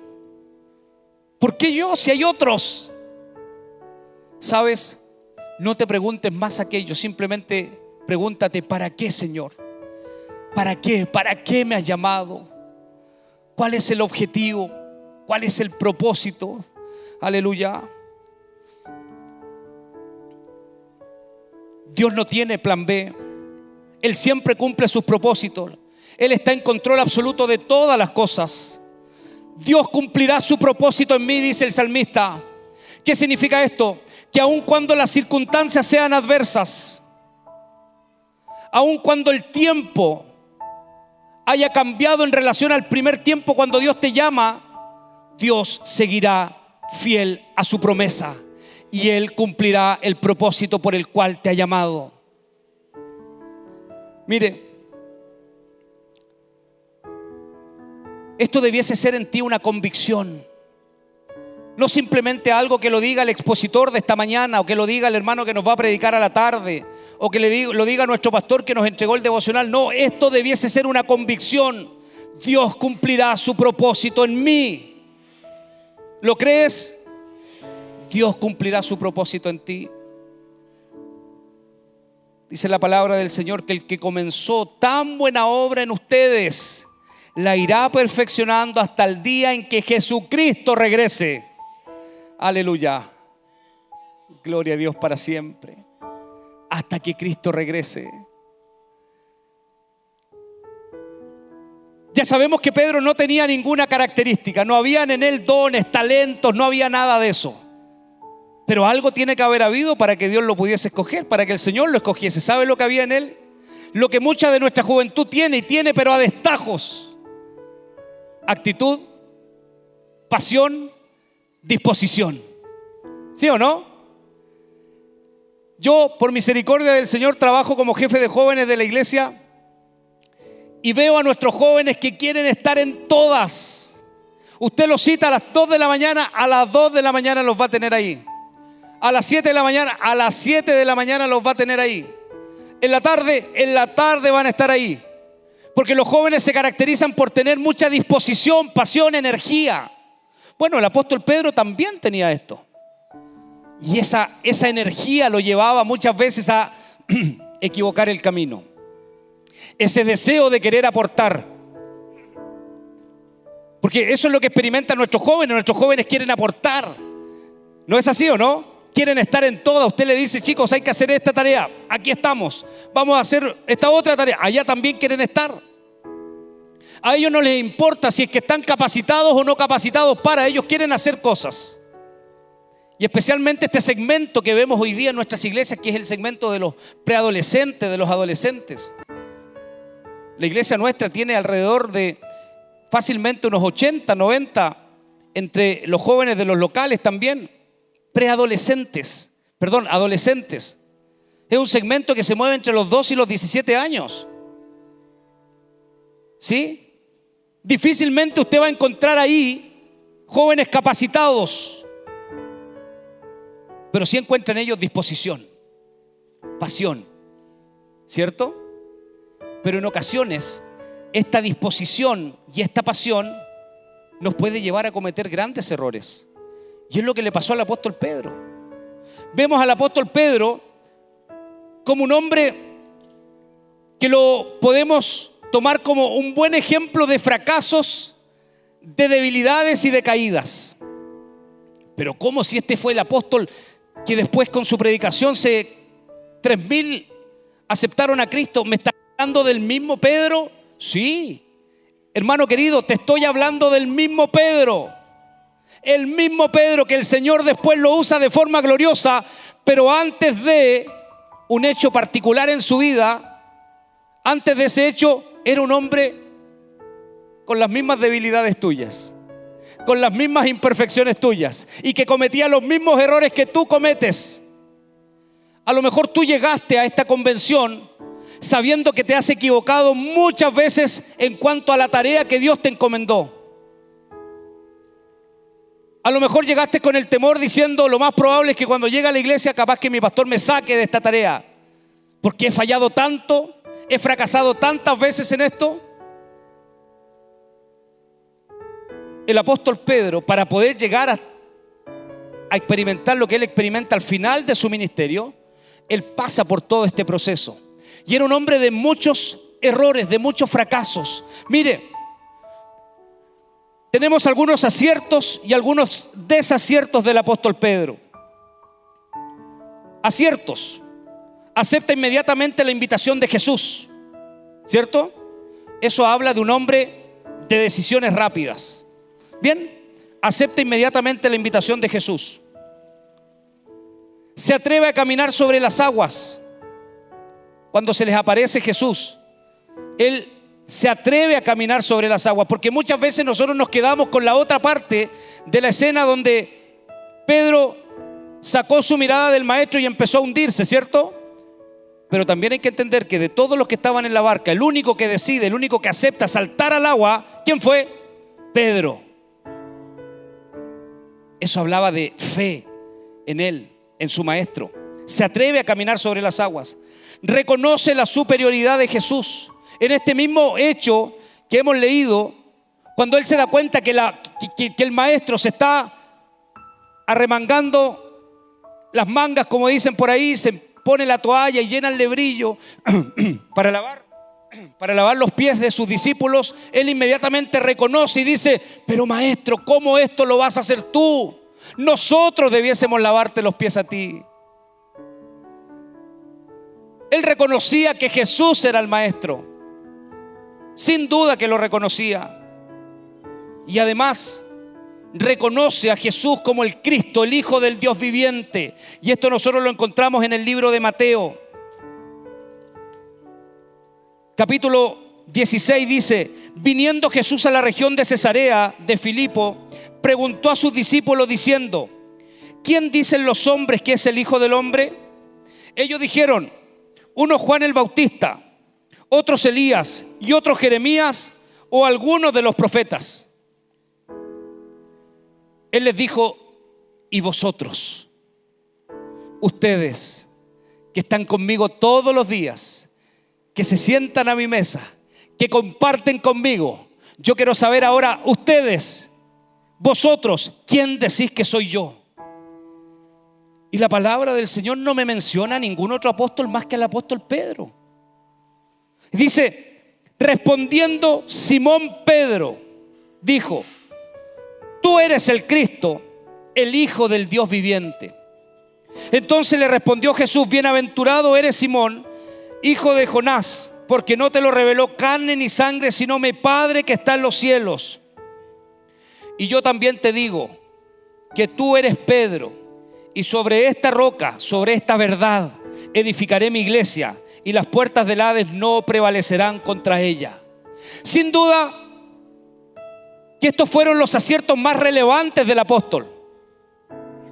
¿Por qué yo si hay otros? ¿Sabes? No te preguntes más aquello, simplemente pregúntate, ¿para qué, Señor? ¿Para qué? ¿Para qué me has llamado? ¿Cuál es el objetivo? ¿Cuál es el propósito? Aleluya. Dios no tiene plan B. Él siempre cumple sus propósitos. Él está en control absoluto de todas las cosas. Dios cumplirá su propósito en mí, dice el salmista. ¿Qué significa esto? Que aun cuando las circunstancias sean adversas, aun cuando el tiempo haya cambiado en relación al primer tiempo cuando Dios te llama, Dios seguirá fiel a su promesa y Él cumplirá el propósito por el cual te ha llamado. Mire, esto debiese ser en ti una convicción. No simplemente algo que lo diga el expositor de esta mañana, o que lo diga el hermano que nos va a predicar a la tarde, o que lo diga nuestro pastor que nos entregó el devocional. No, esto debiese ser una convicción. Dios cumplirá su propósito en mí. ¿Lo crees? Dios cumplirá su propósito en ti. Dice la palabra del Señor que el que comenzó tan buena obra en ustedes la irá perfeccionando hasta el día en que Jesucristo regrese. Aleluya. Gloria a Dios para siempre. Hasta que Cristo regrese. Ya sabemos que Pedro no tenía ninguna característica. No habían en él dones, talentos, no había nada de eso. Pero algo tiene que haber habido para que Dios lo pudiese escoger, para que el Señor lo escogiese. ¿Sabe lo que había en él? Lo que mucha de nuestra juventud tiene, pero a destajos. Actitud, pasión, disposición. ¿Sí o no? Yo, por misericordia del Señor, trabajo como jefe de jóvenes de la iglesia y veo a nuestros jóvenes que quieren estar en todas. Usted los cita a las 2 de la mañana, a las 2 de la mañana los va a tener ahí. A las 7 de la mañana, a las 7 de la mañana los va a tener ahí. En la tarde van a estar ahí. Porque los jóvenes se caracterizan por tener mucha disposición, pasión, energía. Bueno, el apóstol Pedro también tenía esto. Y esa energía lo llevaba muchas veces a equivocar el camino. Ese deseo de querer aportar. Porque eso es lo que experimentan nuestros jóvenes. Nuestros jóvenes quieren aportar. ¿No es así o no? Quieren estar en todas. Usted le dice, chicos, hay que hacer esta tarea. Aquí estamos. Vamos a hacer esta otra tarea. Allá también quieren estar. A ellos no les importa si es que están capacitados o no capacitados para. Ellos quieren hacer cosas. Y especialmente este segmento que vemos hoy día en nuestras iglesias, que es el segmento de los preadolescentes, de los adolescentes. La iglesia nuestra tiene alrededor de fácilmente unos 80, 90 entre los jóvenes de los locales también. Adolescentes. Es un segmento que se mueve entre los 2 y los 17 años. ¿Sí? Difícilmente usted va a encontrar ahí jóvenes capacitados, pero sí encuentra en ellos disposición, pasión, ¿cierto? Pero en ocasiones esta disposición y esta pasión nos puede llevar a cometer grandes errores. Y es lo que le pasó al apóstol Pedro. Vemos al apóstol Pedro como un hombre que lo podemos tomar como un buen ejemplo de fracasos, de debilidades y de caídas. Pero ¿cómo si este fue el apóstol que después con su predicación 3.000 aceptaron a Cristo? ¿Me está hablando del mismo Pedro? Sí, hermano querido, te estoy hablando del mismo Pedro. El mismo Pedro que el Señor después lo usa de forma gloriosa, pero antes de un hecho particular en su vida, antes de ese hecho, era un hombre con las mismas debilidades tuyas, con las mismas imperfecciones tuyas, y que cometía los mismos errores que tú cometes. A lo mejor tú llegaste a esta convención sabiendo que te has equivocado muchas veces en cuanto a la tarea que Dios te encomendó. A lo mejor llegaste con el temor diciendo: lo más probable es que cuando llegue a la iglesia capaz que mi pastor me saque de esta tarea, porque he fallado tanto, he fracasado tantas veces en esto. El apóstol Pedro, para poder llegar a experimentar lo que él experimenta al final de su ministerio, él pasa por todo este proceso. Y era un hombre de muchos errores, de muchos fracasos. Mire, tenemos algunos aciertos y algunos desaciertos del apóstol Pedro. Aciertos: acepta inmediatamente la invitación de Jesús, ¿cierto? Eso habla de un hombre de decisiones rápidas. Bien, acepta inmediatamente la invitación de Jesús. Se atreve a caminar sobre las aguas. Cuando se les aparece Jesús, él se atreve a caminar sobre las aguas, porque muchas veces nosotros nos quedamos con la otra parte de la escena donde Pedro sacó su mirada del maestro y empezó a hundirse, ¿cierto? Pero también hay que entender que de todos los que estaban en la barca, el único que decide, el único que acepta saltar al agua, ¿quién fue? Pedro. Eso hablaba de fe en él, en su maestro. Se atreve a caminar sobre las aguas. Reconoce la superioridad de Jesús. En este mismo hecho que hemos leído, cuando él se da cuenta que el maestro se está arremangando las mangas, como dicen por ahí, se pone la toalla y llena el de brillo para lavar los pies de sus discípulos, él inmediatamente reconoce y dice: pero maestro, ¿cómo esto lo vas a hacer tú? Nosotros debiésemos lavarte los pies a ti. Él reconocía que Jesús era el maestro. Sin duda que lo reconocía. Y además reconoce a Jesús como el Cristo, el Hijo del Dios viviente. Y esto nosotros lo encontramos en el libro de Mateo. Capítulo 16 dice: viniendo Jesús a la región de Cesarea de Filipo, preguntó a sus discípulos diciendo: ¿quién dicen los hombres que es el Hijo del Hombre? Ellos dijeron: uno Juan el Bautista, otros Elías y otros Jeremías o algunos de los profetas. Él les dijo: ¿y vosotros? Ustedes que están conmigo todos los días, que se sientan a mi mesa, que comparten conmigo, yo quiero saber ahora, ustedes, vosotros, ¿quién decís que soy yo? Y la palabra del Señor no me menciona a ningún otro apóstol más que al apóstol Pedro. Dice: respondiendo Simón Pedro, dijo: tú eres el Cristo, el Hijo del Dios viviente. Entonces le respondió Jesús: bienaventurado eres Simón, hijo de Jonás, porque no te lo reveló carne ni sangre, sino mi Padre que está en los cielos. Y yo también te digo que tú eres Pedro, y sobre esta roca, sobre esta verdad, edificaré mi iglesia, y las puertas del Hades no prevalecerán contra ella. Sin duda que estos fueron los aciertos más relevantes del apóstol.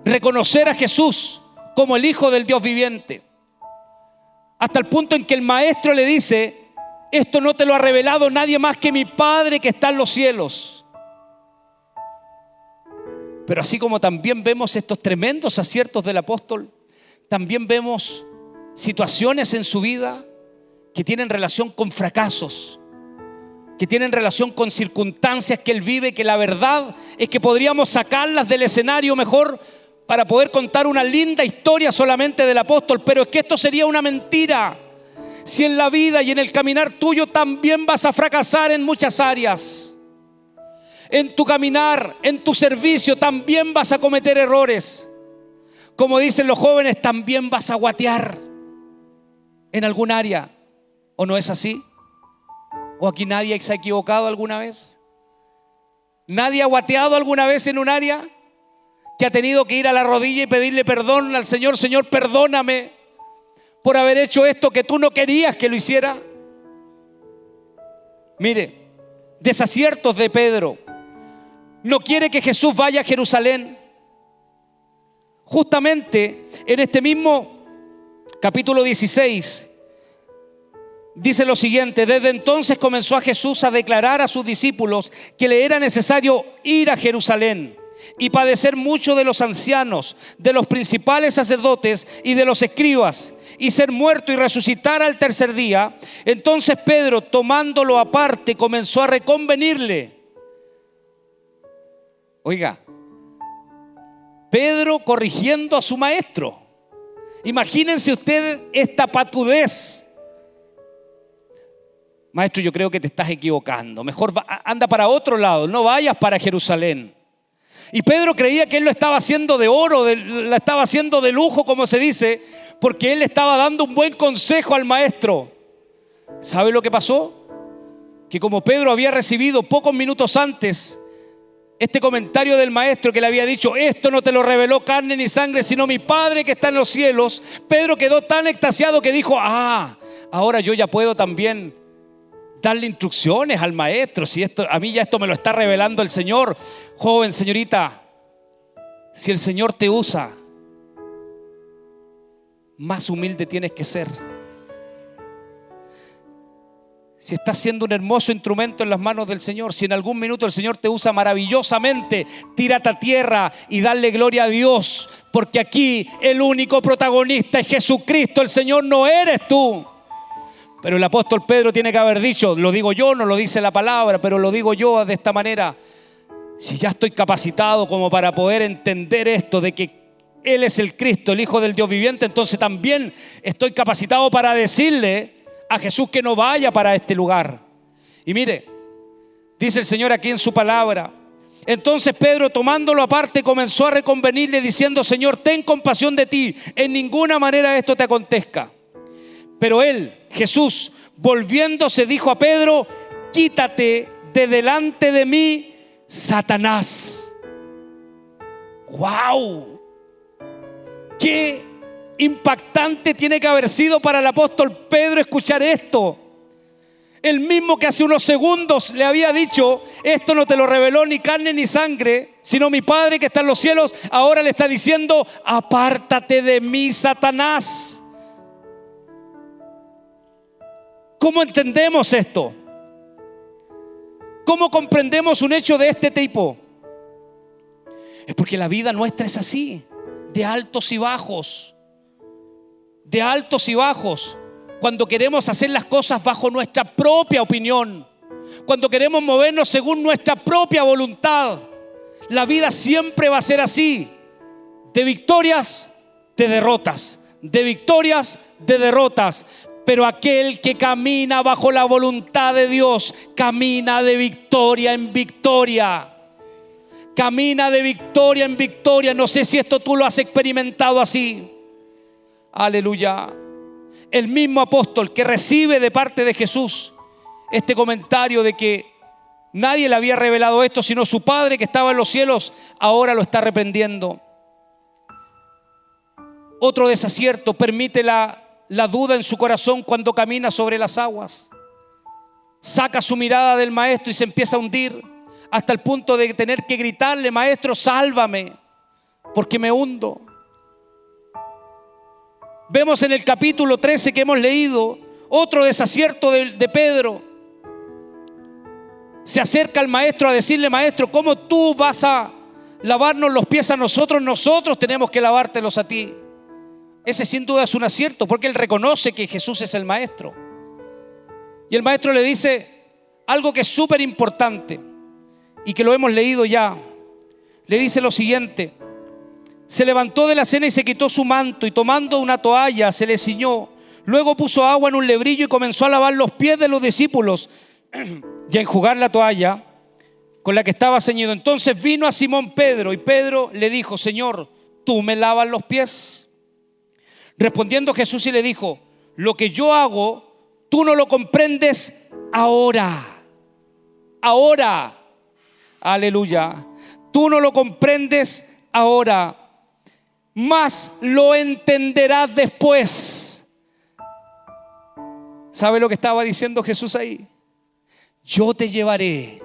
Reconocer a Jesús como el Hijo del Dios viviente, hasta el punto en que el maestro le dice: esto no te lo ha revelado nadie más que mi Padre que está en los cielos. Pero así como también vemos estos tremendos aciertos del apóstol, también vemos situaciones en su vida que tienen relación con fracasos, que tienen relación con circunstancias que él vive, que la verdad es que podríamos sacarlas del escenario mejor para poder contar una linda historia solamente del apóstol, pero es que esto sería una mentira. Si en la vida y en el caminar tuyo también vas a fracasar en muchas áreas. En tu caminar, en tu servicio también vas a cometer errores. Como dicen los jóvenes, también vas a guatear en algún área. ¿O no es así? ¿O aquí nadie se ha equivocado alguna vez? ¿Nadie ha guateado alguna vez en un área? Que ha tenido que ir a la rodilla y pedirle perdón al Señor: Señor, perdóname por haber hecho esto que tú no querías que lo hiciera. Mire, desaciertos de Pedro. No quiere que Jesús vaya a Jerusalén. Justamente en este mismo capítulo 16, dice lo siguiente: desde entonces comenzó a Jesús a declarar a sus discípulos que le era necesario ir a Jerusalén y padecer mucho de los ancianos, de los principales sacerdotes y de los escribas, y ser muerto y resucitar al tercer día. Entonces Pedro, tomándolo aparte, comenzó a reconvenirle. Oiga, Pedro corrigiendo a su maestro. Imagínense usted esta patudez. Maestro, yo creo que te estás equivocando. Mejor anda para otro lado, no vayas para Jerusalén. Y Pedro creía que él lo estaba haciendo de oro, la estaba haciendo de lujo, como se dice, porque él le estaba dando un buen consejo al maestro. ¿Sabe lo que pasó? Que como Pedro había recibido pocos minutos antes este comentario del maestro que le había dicho: esto no te lo reveló carne ni sangre, sino mi Padre que está en los cielos, Pedro quedó tan extasiado que dijo: ahora yo ya puedo también darle instrucciones al maestro, si a mí ya esto me lo está revelando el Señor. Joven, señorita, si el Señor te usa, más humilde tienes que ser. Si estás siendo un hermoso instrumento en las manos del Señor, si en algún minuto el Señor te usa maravillosamente, tírate a tierra y dale gloria a Dios, porque aquí el único protagonista es Jesucristo, el Señor, no eres tú. Pero el apóstol Pedro tiene que haber dicho, lo digo yo, no lo dice la palabra, pero lo digo yo de esta manera: si ya estoy capacitado como para poder entender esto de que Él es el Cristo, el Hijo del Dios viviente, entonces también estoy capacitado para decirle a Jesús que no vaya para este lugar. Y mire, dice el Señor aquí en su palabra: entonces Pedro, tomándolo aparte, comenzó a reconvenirle diciendo: Señor, ten compasión de ti, en ninguna manera esto te acontezca. Pero él, Jesús, volviéndose, dijo a Pedro: quítate de delante de mí, Satanás. ¡Wow! ¡Qué impactante tiene que haber sido para el apóstol Pedro escuchar esto! El mismo que hace unos segundos le había dicho: esto no te lo reveló ni carne ni sangre, sino mi Padre que está en los cielos. Ahora le está diciendo: apártate de mí, Satanás. ¿Cómo entendemos esto? ¿Cómo comprendemos un hecho de este tipo? Es porque la vida nuestra es así, de altos y bajos. De altos y bajos. Cuando queremos hacer las cosas bajo nuestra propia opinión, cuando queremos movernos según nuestra propia voluntad, la vida siempre va a ser así: de victorias, de derrotas, de victorias, de derrotas. Pero aquel que camina bajo la voluntad de Dios camina de victoria en victoria. Camina de victoria en victoria. No sé si esto tú lo has experimentado así. Aleluya. El mismo apóstol que recibe de parte de Jesús este comentario de que nadie le había revelado esto sino su Padre que estaba en los cielos, ahora lo está reprendiendo. Otro desacierto: permite la duda en su corazón cuando camina sobre las aguas. Saca su mirada del maestro y se empieza a hundir hasta el punto de tener que gritarle: maestro, sálvame, porque me hundo. Vemos en el capítulo 13 que hemos leído otro desacierto de Pedro. Se acerca al maestro a decirle: maestro, ¿cómo tú vas a lavarnos los pies a nosotros? Nosotros tenemos que lavártelos a ti. Ese sin duda es un acierto, porque él reconoce que Jesús es el maestro. Y el maestro le dice algo que es súper importante y que lo hemos leído ya. Le dice lo siguiente: se levantó de la cena y se quitó su manto, y tomando una toalla se le ciñó. Luego puso agua en un lebrillo y comenzó a lavar los pies de los discípulos y a enjugar la toalla con la que estaba ceñido. Entonces vino a Simón Pedro, y Pedro le dijo: Señor, ¿tú me lavas los pies? Respondiendo Jesús y le dijo: lo que yo hago, tú no lo comprendes ahora. Ahora. Aleluya. Tú no lo comprendes ahora, mas lo entenderás después. ¿Sabe lo que estaba diciendo Jesús ahí? Yo te llevaré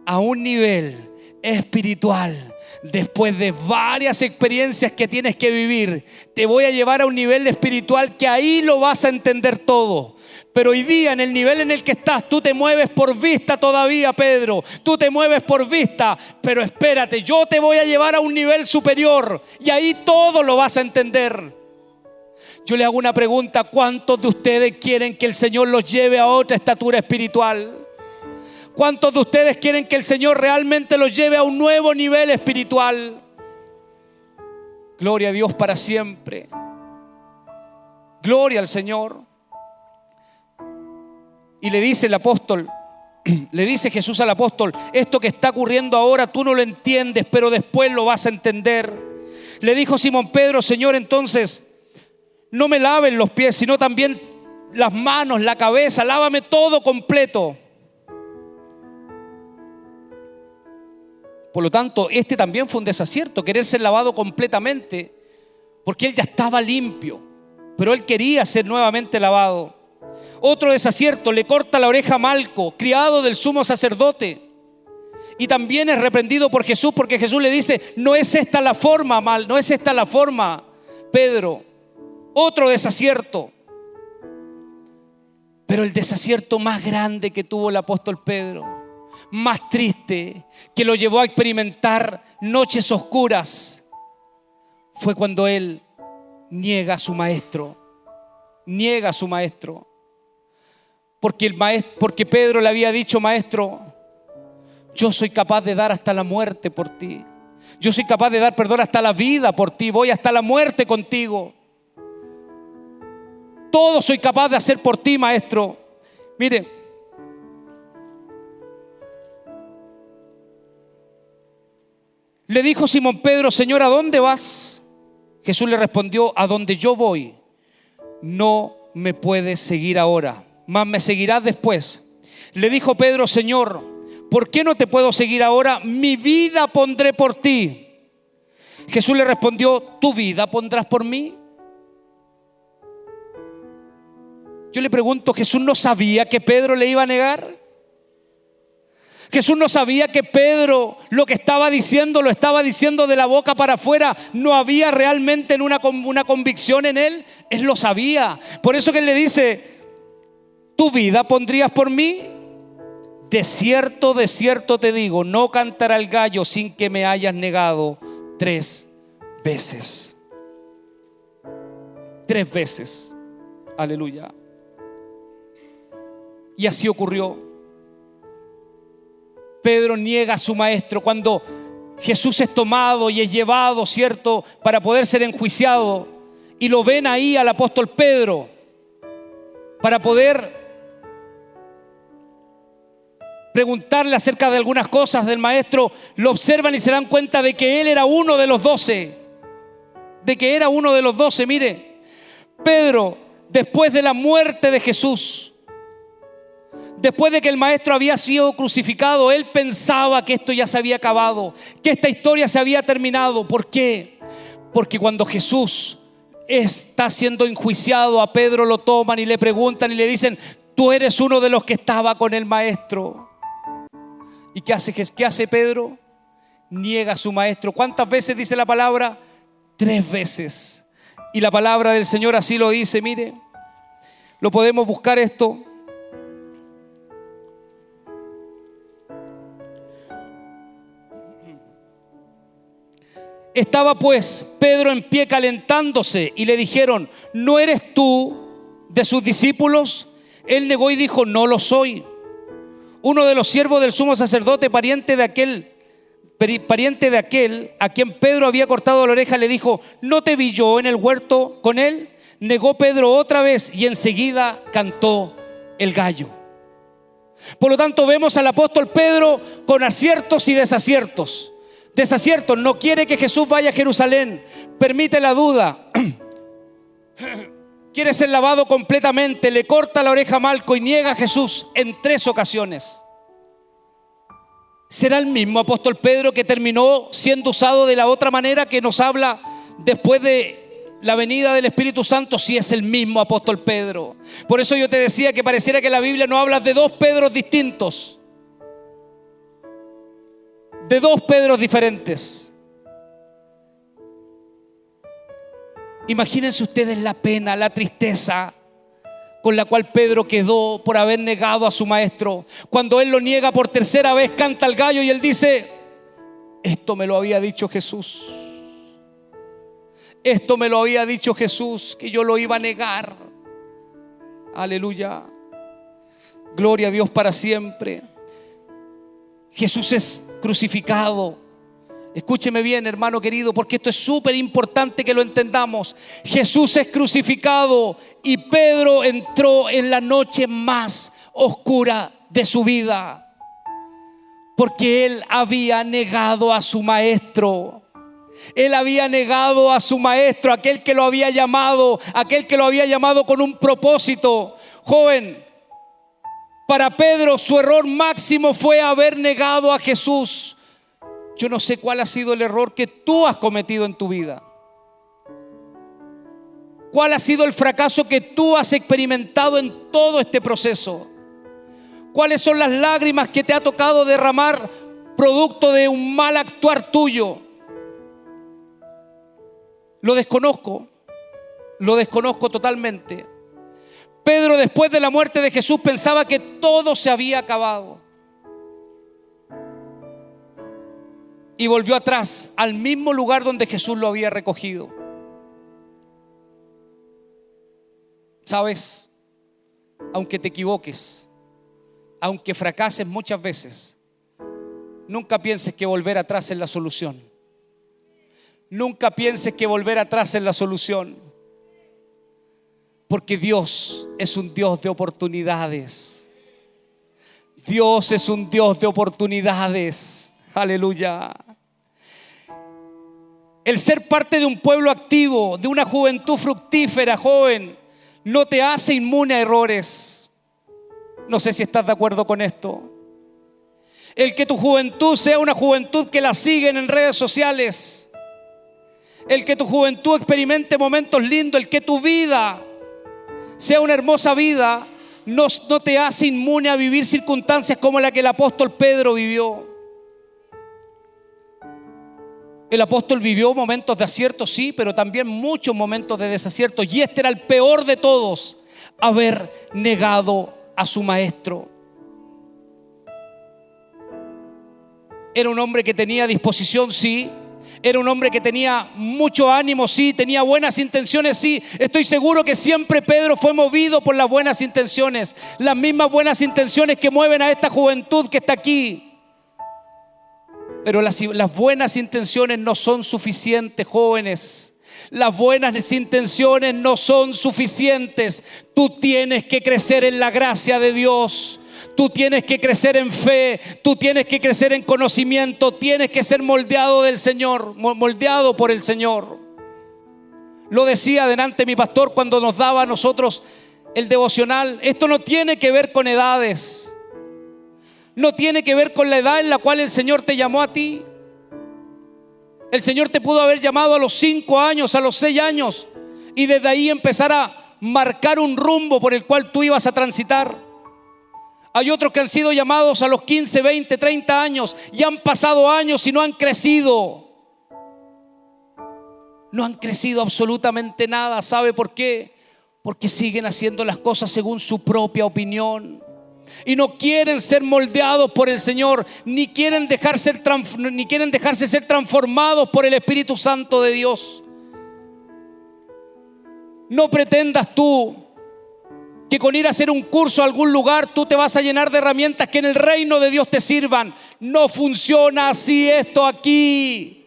a un nivel espiritual Después de varias experiencias que tienes que vivir, te voy a llevar a un nivel espiritual que ahí lo vas a entender todo. Pero hoy día, en el nivel en el que estás, tú te mueves por vista todavía, Pedro. Tú te mueves por vista, pero espérate, yo te voy a llevar a un nivel superior y ahí todo lo vas a entender. Yo le hago una pregunta: ¿cuántos de ustedes quieren que el Señor los lleve a otra estatura espiritual? ¿Cuántos de ustedes quieren que el Señor realmente los lleve a un nuevo nivel espiritual? Gloria a Dios para siempre. Gloria al Señor. Y le dice el apóstol, le dice Jesús al apóstol: esto que está ocurriendo ahora tú no lo entiendes, pero después lo vas a entender. Le dijo Simón Pedro: Señor, entonces no me laven los pies, sino también las manos, la cabeza, lávame todo completo. Por lo tanto, este también fue un desacierto, querer ser lavado completamente, porque él ya estaba limpio, pero él quería ser nuevamente lavado. Otro desacierto: le corta la oreja a Malco, criado del sumo sacerdote, y también es reprendido por Jesús, porque Jesús le dice: no es esta la forma, no es esta la forma, Pedro. Otro desacierto. Pero el desacierto más grande que tuvo el apóstol Pedro, más triste, que lo llevó a experimentar noches oscuras, fue cuando él niega a su maestro. Niega a su maestro. Porque Pedro le había dicho: maestro, yo soy capaz de dar hasta la muerte por ti. Yo soy capaz de dar perdón hasta la vida por ti. Voy hasta la muerte contigo. Todo soy capaz de hacer por ti, maestro. Mire, le dijo Simón Pedro: Señor, ¿a dónde vas? Jesús le respondió: a donde yo voy, no me puedes seguir ahora, mas me seguirás después. Le dijo Pedro: Señor, ¿por qué no te puedo seguir ahora? Mi vida pondré por ti. Jesús le respondió: ¿tu vida pondrás por mí? Yo le pregunto: ¿Jesús no sabía que Pedro le iba a negar? Jesús no sabía que Pedro lo que estaba diciendo, lo estaba diciendo de la boca para afuera. No había realmente una convicción en él. Él lo sabía. Por eso que él le dice: ¿tu vida pondrías por mí? De cierto te digo, no cantará el gallo sin que me hayas negado 3 veces. 3 veces. Aleluya. Y así ocurrió. Pedro niega a su maestro cuando Jesús es tomado y es llevado, ¿cierto?, para poder ser enjuiciado. Y lo ven ahí al apóstol Pedro para poder preguntarle acerca de algunas cosas del maestro. Lo observan y se dan cuenta de que él era uno de los 12. De que era uno de los 12. Mire, Pedro, después de la muerte de Jesús, después de que el maestro había sido crucificado, él pensaba que esto ya se había acabado, que esta historia se había terminado. ¿Por qué? Porque cuando Jesús está siendo enjuiciado, a Pedro lo toman y le preguntan y le dicen: tú eres uno de los que estaba con el maestro. ¿Y qué hace Pedro? Niega a su maestro. ¿Cuántas veces dice la palabra? 3 veces. Y la palabra del Señor así lo dice. Mire, lo podemos buscar esto. Estaba pues Pedro en pie calentándose y le dijeron: ¿no eres tú de sus discípulos? Él negó y dijo: no lo soy. Uno de los siervos del sumo sacerdote, pariente de aquel a quien Pedro había cortado la oreja, le dijo: ¿no te vi yo en el huerto con él? Negó Pedro otra vez y enseguida cantó el gallo. Por lo tanto, vemos al apóstol Pedro con aciertos y desaciertos. Desaciertos: no quiere que Jesús vaya a Jerusalén, permite la duda, quiere ser lavado completamente, le corta la oreja a Malco y niega a Jesús en 3 ocasiones. ¿Será el mismo apóstol Pedro que terminó siendo usado de la otra manera que nos habla después de la venida del Espíritu Santo? Sí, es el mismo apóstol Pedro. Por eso yo te decía que pareciera que la Biblia no habla de 2 Pedros distintos, de 2 Pedros diferentes. Imagínense ustedes la pena, la tristeza con la cual Pedro quedó por haber negado a su maestro. Cuando él lo niega por tercera vez, canta el gallo y él dice: esto me lo había dicho Jesús. Esto me lo había dicho Jesús, que yo lo iba a negar. Aleluya. Gloria a Dios para siempre. Jesús es crucificado. Escúcheme bien, hermano querido, porque esto es súper importante que lo entendamos. Jesús es crucificado y Pedro entró en la noche más oscura de su vida, porque él había negado a su maestro. Él había negado a su maestro, aquel que lo había llamado, con un propósito. Joven, para Pedro su error máximo fue haber negado a Jesús. Yo no sé cuál ha sido el error que tú has cometido en tu vida. ¿Cuál ha sido el fracaso que tú has experimentado en todo este proceso? ¿Cuáles son las lágrimas que te ha tocado derramar producto de un mal actuar tuyo? Lo desconozco totalmente. Pedro, después de la muerte de Jesús, pensaba que todo se había acabado. Y volvió atrás al mismo lugar donde Jesús lo había recogido. ¿Sabes? Aunque te equivoques, aunque fracases muchas veces, nunca pienses que volver atrás es la solución. Nunca pienses que volver atrás es la solución. Porque Dios es un Dios de oportunidades. Dios es un Dios de oportunidades. Aleluya. El ser parte de un pueblo activo, de una juventud fructífera, joven, no te hace inmune a errores. No sé si estás de acuerdo con esto. El que tu juventud sea una juventud que la siguen en redes sociales, el que tu juventud experimente momentos lindos, el que tu vida sea una hermosa vida, no te hace inmune a vivir circunstancias como la que el apóstol Pedro vivió. El apóstol vivió momentos de acierto, sí, pero también muchos momentos de desacierto. Y este era el peor de todos: haber negado a su maestro. Era un hombre que tenía disposición, sí. Era un hombre que tenía mucho ánimo, sí. Tenía buenas intenciones, sí. Estoy seguro que siempre Pedro fue movido por las buenas intenciones. Las mismas buenas intenciones que mueven a esta juventud que está aquí. Pero las buenas intenciones no son suficientes, jóvenes. Las buenas intenciones no son suficientes. Tú tienes que crecer en la gracia de Dios. Tú tienes que crecer en fe. Tú tienes que crecer en conocimiento. Tienes que ser moldeado del Señor, moldeado por el Señor. Lo decía adelante mi pastor cuando nos daba a nosotros el devocional. Esto no tiene que ver con edades. No tiene que ver con la edad en la cual el Señor te llamó a ti. El Señor te pudo haber llamado a los 5 años, a los 6 años, y desde ahí empezar a marcar un rumbo por el cual tú ibas a transitar. Hay otros que han sido llamados a los 15, 20, 30 años y han pasado años y no han crecido. No han crecido absolutamente nada. ¿Sabe por qué? Porque siguen haciendo las cosas según su propia opinión. Y no quieren ser moldeados por el Señor, ni quieren dejarse ser transformados por el Espíritu Santo de Dios. No pretendas tú que con ir a hacer un curso a algún lugar tú te vas a llenar de herramientas que en el reino de Dios te sirvan. No funciona así esto aquí.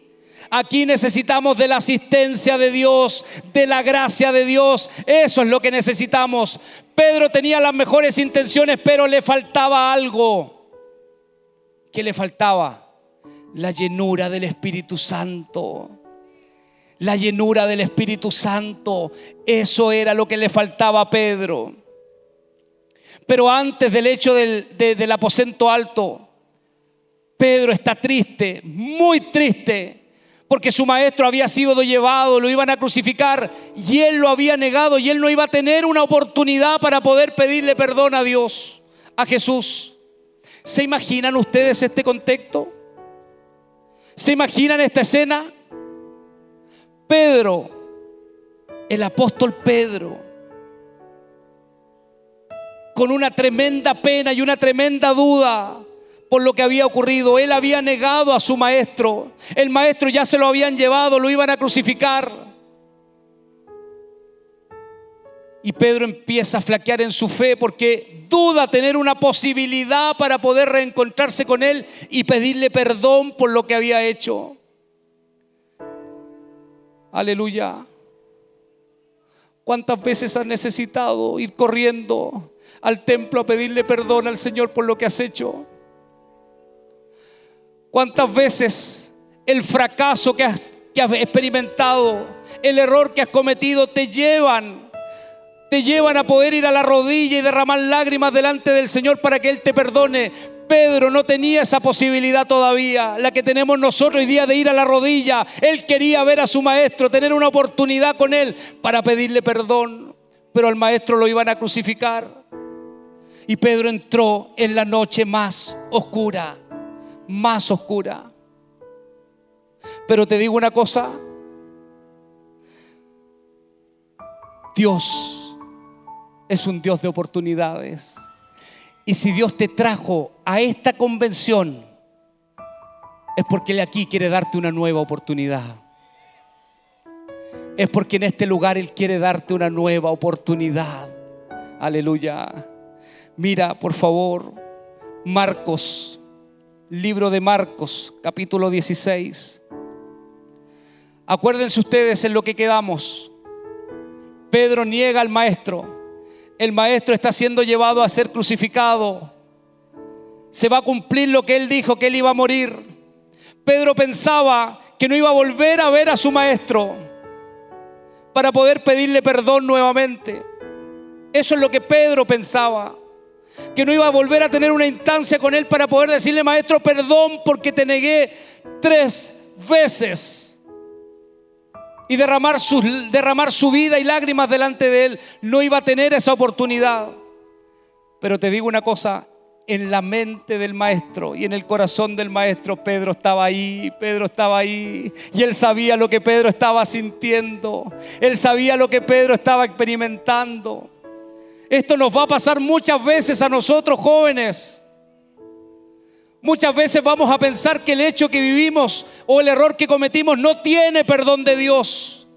Aquí necesitamos de la asistencia de Dios, de la gracia de Dios. Eso es lo que necesitamos. Pedro tenía las mejores intenciones, pero le faltaba algo. ¿Qué le faltaba? La llenura del Espíritu Santo. La llenura del Espíritu Santo. Eso era lo que le faltaba a Pedro. Pero antes del hecho del aposento alto, Pedro está triste, muy triste. Porque su maestro había sido llevado, lo iban a crucificar y él lo había negado y él no iba a tener una oportunidad para poder pedirle perdón a Dios, a Jesús. ¿Se imaginan ustedes este contexto? ¿Se imaginan esta escena? Pedro el apóstol Pedro, con una tremenda pena y una tremenda duda por lo que había ocurrido. Él había negado a su maestro. El maestro ya se lo habían llevado, lo iban a crucificar. Y Pedro empieza a flaquear en su fe porque duda tener una posibilidad para poder reencontrarse con él y pedirle perdón por lo que había hecho. Aleluya. ¿Cuántas veces has necesitado ir corriendo al templo a pedirle perdón al Señor por lo que has hecho? ¿Cuántas veces el fracaso que has experimentado, el error que has cometido te llevan a poder ir a la rodilla y derramar lágrimas delante del Señor para que Él te perdone? Pedro no tenía esa posibilidad todavía, la que tenemos nosotros hoy día de ir a la rodilla. Él quería ver a su maestro, tener una oportunidad con él para pedirle perdón, pero al maestro lo iban a crucificar. Y Pedro entró en la noche más oscura. Pero te digo una cosa, Dios es un Dios de oportunidades. Y si Dios te trajo a esta convención, es porque Él aquí quiere darte una nueva oportunidad. Es porque en este lugar Él quiere darte una nueva oportunidad. Aleluya. Mira, por favor, Marcos, libro de Marcos, capítulo 16. Acuérdense ustedes en lo que quedamos. Pedro niega al maestro. El maestro está siendo llevado a ser crucificado. Se va a cumplir lo que él dijo, que él iba a morir. Pedro pensaba que no iba a volver a ver a su maestro para poder pedirle perdón nuevamente. Eso es lo que Pedro pensaba, que no iba a volver a tener una instancia con él para poder decirle: maestro, perdón porque te negué 3 veces. Y derramar su vida y lágrimas delante de él. No iba a tener esa oportunidad. Pero te digo una cosa, en la mente del maestro y en el corazón del maestro, Pedro estaba ahí. Y él sabía lo que Pedro estaba sintiendo. Él sabía lo que Pedro estaba experimentando. Esto nos va a pasar muchas veces a nosotros, jóvenes. Muchas veces vamos a pensar que el hecho que vivimos o el error que cometimos no tiene perdón de Dios.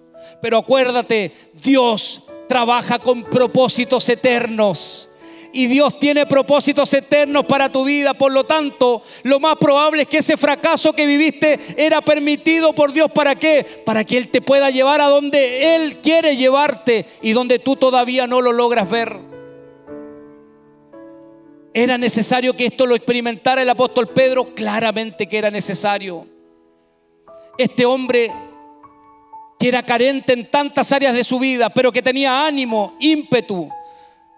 Pero acuérdate, Dios trabaja con propósitos eternos. Y Dios tiene propósitos eternos para tu vida. Por lo tanto, lo más probable es que ese fracaso que viviste era permitido por Dios. ¿Para qué? Para que Él te pueda llevar a donde Él quiere llevarte y donde tú todavía no lo logras ver. ¿Era necesario que esto lo experimentara el apóstol Pedro? Claramente que era necesario. Este hombre que era carente en tantas áreas de su vida, pero que tenía ánimo, ímpetu,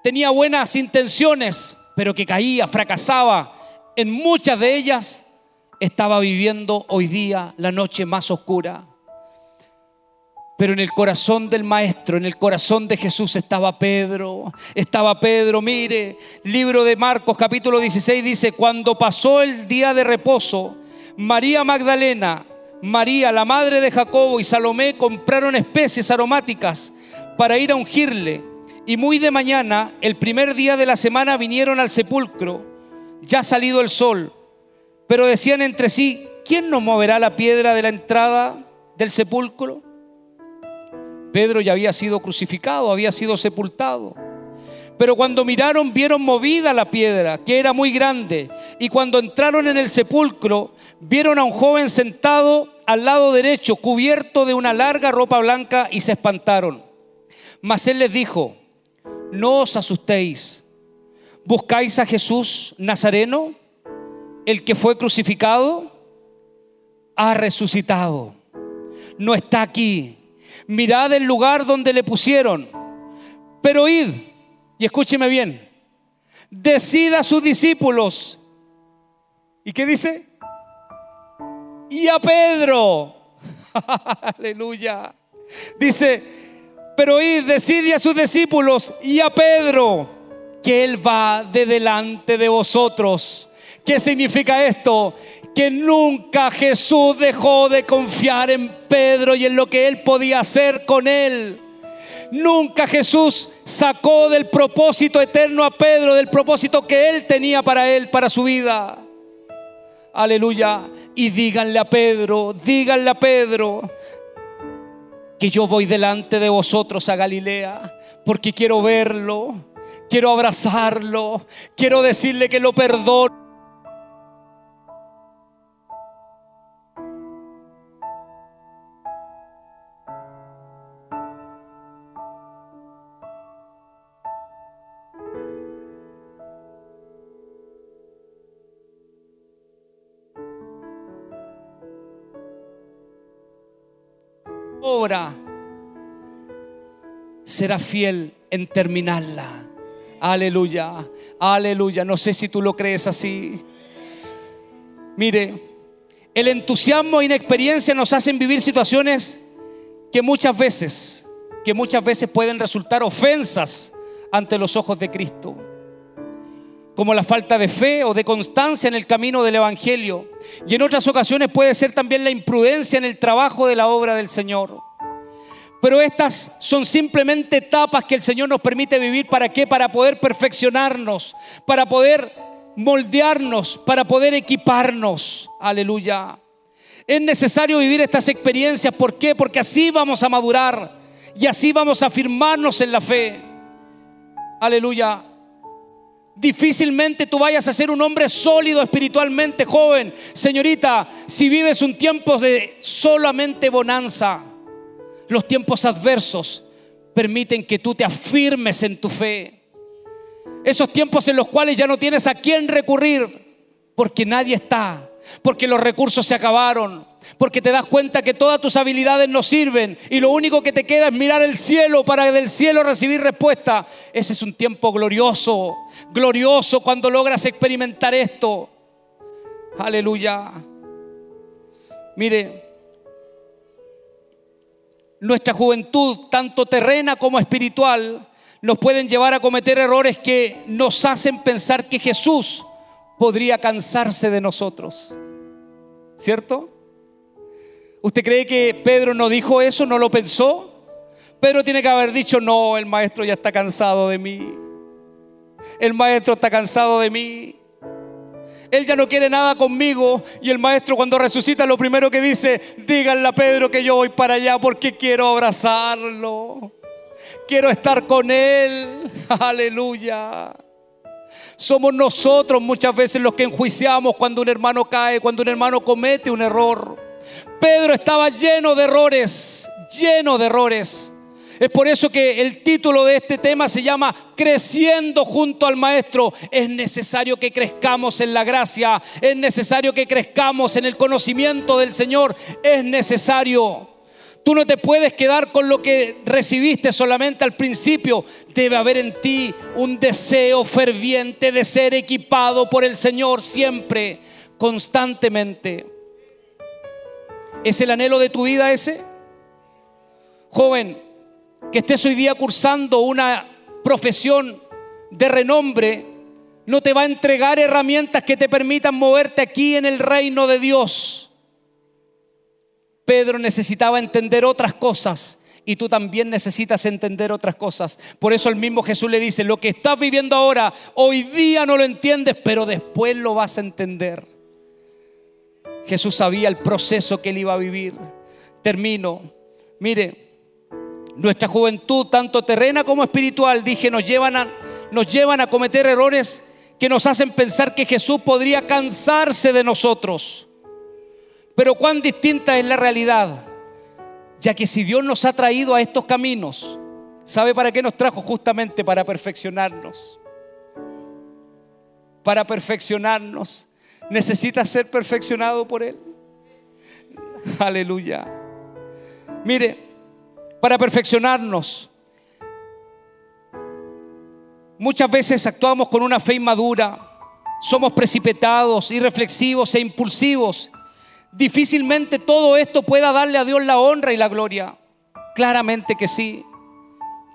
tenía buenas intenciones, pero que caía, fracasaba en muchas de ellas, estaba viviendo hoy día la noche más oscura. Pero en el corazón del maestro, en el corazón de Jesús estaba Pedro. Mire, libro de Marcos capítulo 16 dice: cuando pasó el día de reposo, María Magdalena, María la madre de Jacobo y Salomé compraron especies aromáticas para ir a ungirle. Y muy de mañana, el primer día de la semana, vinieron al sepulcro, ya salido el sol. Pero decían entre sí: ¿quién nos moverá la piedra de la entrada del sepulcro? Pedro ya había sido crucificado, había sido sepultado. Pero cuando miraron, vieron movida la piedra, que era muy grande. Y cuando entraron en el sepulcro, vieron a un joven sentado al lado derecho, cubierto de una larga ropa blanca, y se espantaron. Mas él les dijo: no os asustéis. ¿Buscáis a Jesús Nazareno, el que fue crucificado? Ha resucitado. No está aquí. Mirad el lugar donde le pusieron. Pero id, y escúcheme bien, decid a sus discípulos. ¿Y qué dice? Y a Pedro. Aleluya. Dice: pero id, decid a sus discípulos y a Pedro que Él va de delante de vosotros. ¿Qué significa esto? Que nunca Jesús dejó de confiar en Pedro y en lo que Él podía hacer con él. Nunca Jesús sacó del propósito eterno a Pedro, del propósito que Él tenía para él, para su vida. Aleluya. Y díganle a Pedro, que yo voy delante de vosotros a Galilea, porque quiero verlo, quiero abrazarlo, quiero decirle que lo perdono. Obra será fiel en terminarla. Aleluya, aleluya. No sé si tú lo crees así. Mire, el entusiasmo e inexperiencia nos hacen vivir situaciones que muchas veces pueden resultar ofensas ante los ojos de Cristo, como la falta de fe o de constancia en el camino del Evangelio. Y en otras ocasiones puede ser también la imprudencia en el trabajo de la obra del Señor. Pero estas son simplemente etapas que el Señor nos permite vivir. ¿Para qué? Para poder perfeccionarnos, para poder moldearnos, para poder equiparnos. Aleluya. Es necesario vivir estas experiencias. ¿Por qué? Porque así vamos a madurar y así vamos a afirmarnos en la fe. Aleluya. Difícilmente tú vayas a ser un hombre sólido espiritualmente, joven, señorita, si vives un tiempo de solamente bonanza. Los tiempos adversos permiten que tú te afirmes en tu fe. Esos tiempos en los cuales ya no tienes a quién recurrir, porque nadie está, porque los recursos se acabaron, porque te das cuenta que todas tus habilidades no sirven y lo único que te queda es mirar el cielo para del cielo recibir respuesta. Ese es un tiempo glorioso, glorioso cuando logras experimentar esto. Aleluya. Mire, nuestra juventud, tanto terrena como espiritual, nos pueden llevar a cometer errores que nos hacen pensar que Jesús podría cansarse de nosotros. ¿Cierto? ¿Usted cree que Pedro no dijo eso, no lo pensó? Pedro tiene que haber dicho: no, el maestro ya está cansado de mí. El maestro está cansado de mí. Él ya no quiere nada conmigo. Y el maestro, cuando resucita, lo primero que dice: díganle a Pedro que yo voy para allá porque quiero abrazarlo, quiero estar con él. Aleluya. Somos nosotros muchas veces los que enjuiciamos cuando un hermano cae, cuando un hermano comete un error. Pedro estaba lleno de errores, lleno de errores. Es por eso que el título de este tema se llama Creciendo junto al Maestro. Es necesario que crezcamos en la gracia, es necesario que crezcamos en el conocimiento del Señor, es necesario. Tú no te puedes quedar con lo que recibiste solamente al principio. Debe haber en ti un deseo ferviente de ser equipado por el Señor siempre, constantemente. ¿Es el anhelo de tu vida ese? Joven, que estés hoy día cursando una profesión de renombre, no te va a entregar herramientas que te permitan moverte aquí en el reino de Dios. Pedro necesitaba entender otras cosas y tú también necesitas entender otras cosas. Por eso el mismo Jesús le dice: lo que estás viviendo ahora, hoy día no lo entiendes, pero después lo vas a entender. Jesús sabía el proceso que él iba a vivir. Termino. Mire, nuestra juventud, tanto terrena como espiritual, nos llevan a cometer errores que nos hacen pensar que Jesús podría cansarse de nosotros. Pero cuán distinta es la realidad, ya que si Dios nos ha traído a estos caminos, ¿sabe para qué nos trajo? Justamente para perfeccionarnos. Para perfeccionarnos. ¿Necesitas ser perfeccionado por Él? Aleluya. Mire, para perfeccionarnos, muchas veces actuamos con una fe inmadura, somos precipitados, irreflexivos e impulsivos. Difícilmente todo esto pueda darle a Dios la honra y la gloria. Claramente que sí.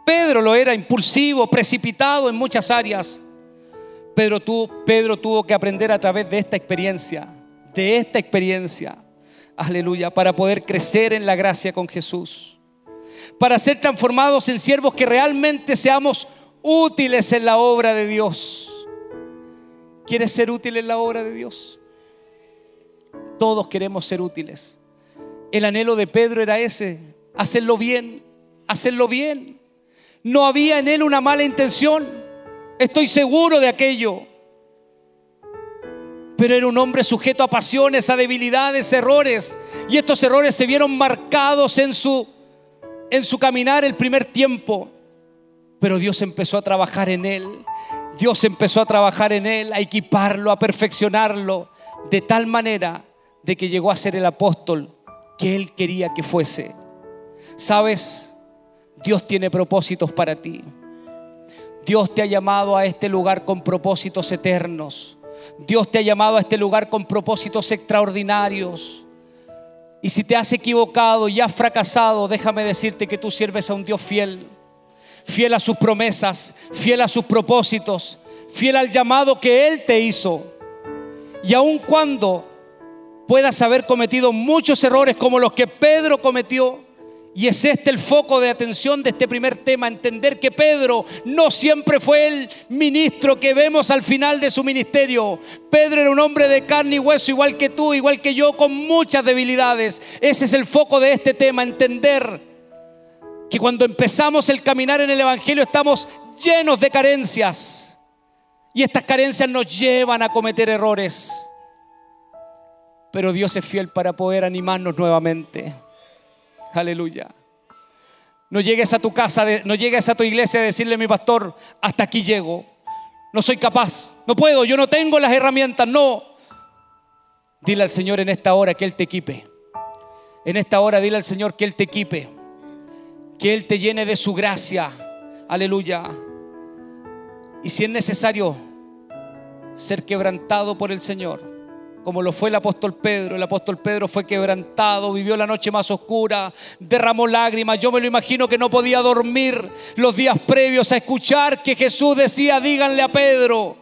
Pedro lo era, impulsivo, precipitado en muchas áreas. Pedro tuvo que aprender a través de esta experiencia, aleluya, para poder crecer en la gracia con Jesús. para ser transformados en siervos que realmente seamos útiles en la obra de Dios. ¿Quieres ser útil en la obra de Dios? Todos queremos ser útiles. El anhelo de Pedro era ese, hacerlo bien, hacerlo bien. No había en él una mala intención, estoy seguro de aquello. Pero era un hombre sujeto a pasiones, a debilidades, errores. Y estos errores se vieron marcados en su caminar el primer tiempo. Pero Dios empezó a trabajar en él. Dios empezó a trabajar en él, a equiparlo, a perfeccionarlo, de tal manera de que llegó a ser el apóstol que él quería que fuese. ¿Sabes? Dios tiene propósitos para ti. Dios te ha llamado a este lugar con propósitos eternos. Dios te ha llamado a este lugar con propósitos extraordinarios. Y si te has equivocado y has fracasado, déjame decirte que tú sirves a un Dios fiel. Fiel a sus promesas, fiel a sus propósitos, fiel al llamado que Él te hizo. Y aun cuando puedas haber cometido muchos errores como los que Pedro cometió, y es este el foco de atención de este primer tema, entender que Pedro no siempre fue el ministro que vemos al final de su ministerio. Pedro era un hombre de carne y hueso, igual que tú, igual que yo, con muchas debilidades. Ese es el foco de este tema, entender que cuando empezamos el caminar en el Evangelio estamos llenos de carencias, y estas carencias nos llevan a cometer errores. Pero Dios es fiel para poder animarnos nuevamente. Aleluya. No llegues a tu casa, no llegues a tu iglesia a decirle: mi pastor, hasta aquí llego, no soy capaz, no puedo, yo no tengo las herramientas. No. Dile al Señor en esta hora que Él te equipe. En esta hora dile al Señor que Él te equipe, que Él te llene de su gracia. Aleluya. Y si es necesario ser quebrantado por el Señor, como lo fue el apóstol Pedro fue quebrantado, vivió la noche más oscura, derramó lágrimas. Yo me lo imagino que no podía dormir los días previos a escuchar que Jesús decía: díganle a Pedro,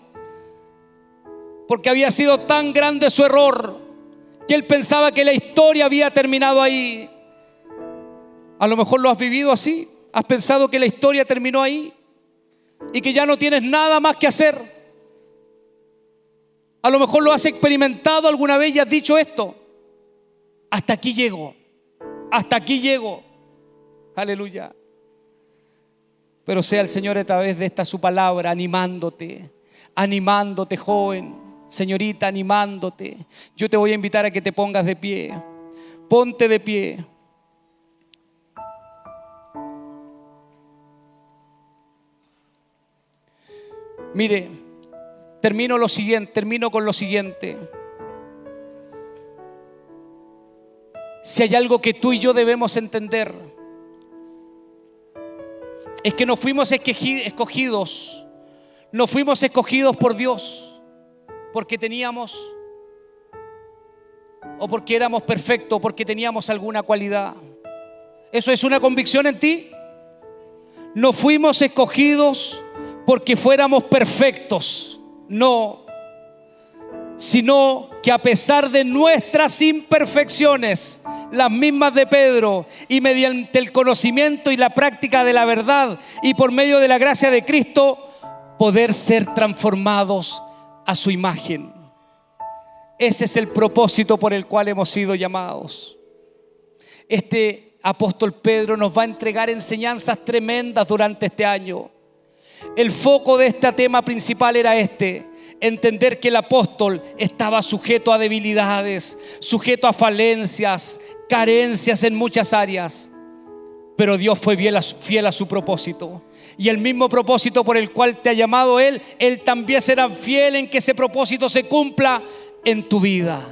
porque había sido tan grande su error que él pensaba que la historia había terminado ahí. A lo mejor lo has vivido así, has pensado que la historia terminó ahí y que ya no tienes nada más que hacer. A lo mejor lo has experimentado alguna vez y has dicho esto: hasta aquí llego, hasta aquí llego. Aleluya. Pero sea el Señor a través de esta su palabra animándote, joven, señorita, animándote. Yo te voy a invitar a que te pongas de pie. Ponte de pie. Mire, termino con lo siguiente. Si hay algo que tú y yo debemos entender, es que no fuimos escogidos por Dios porque teníamos, o porque éramos perfectos, o porque teníamos alguna cualidad. ¿Eso es una convicción en ti? No fuimos escogidos porque fuéramos perfectos. No, sino que a pesar de nuestras imperfecciones, las mismas de Pedro, y mediante el conocimiento y la práctica de la verdad y por medio de la gracia de Cristo, poder ser transformados a su imagen. Ese es el propósito por el cual hemos sido llamados. Este apóstol Pedro nos va a entregar enseñanzas tremendas durante este año. El foco de este tema principal era entender que el apóstol estaba sujeto a debilidades, sujeto a falencias, carencias en muchas áreas. Pero Dios fue fiel a su propósito. Y el mismo propósito por el cual te ha llamado Él también será fiel en que ese propósito se cumpla en tu vida.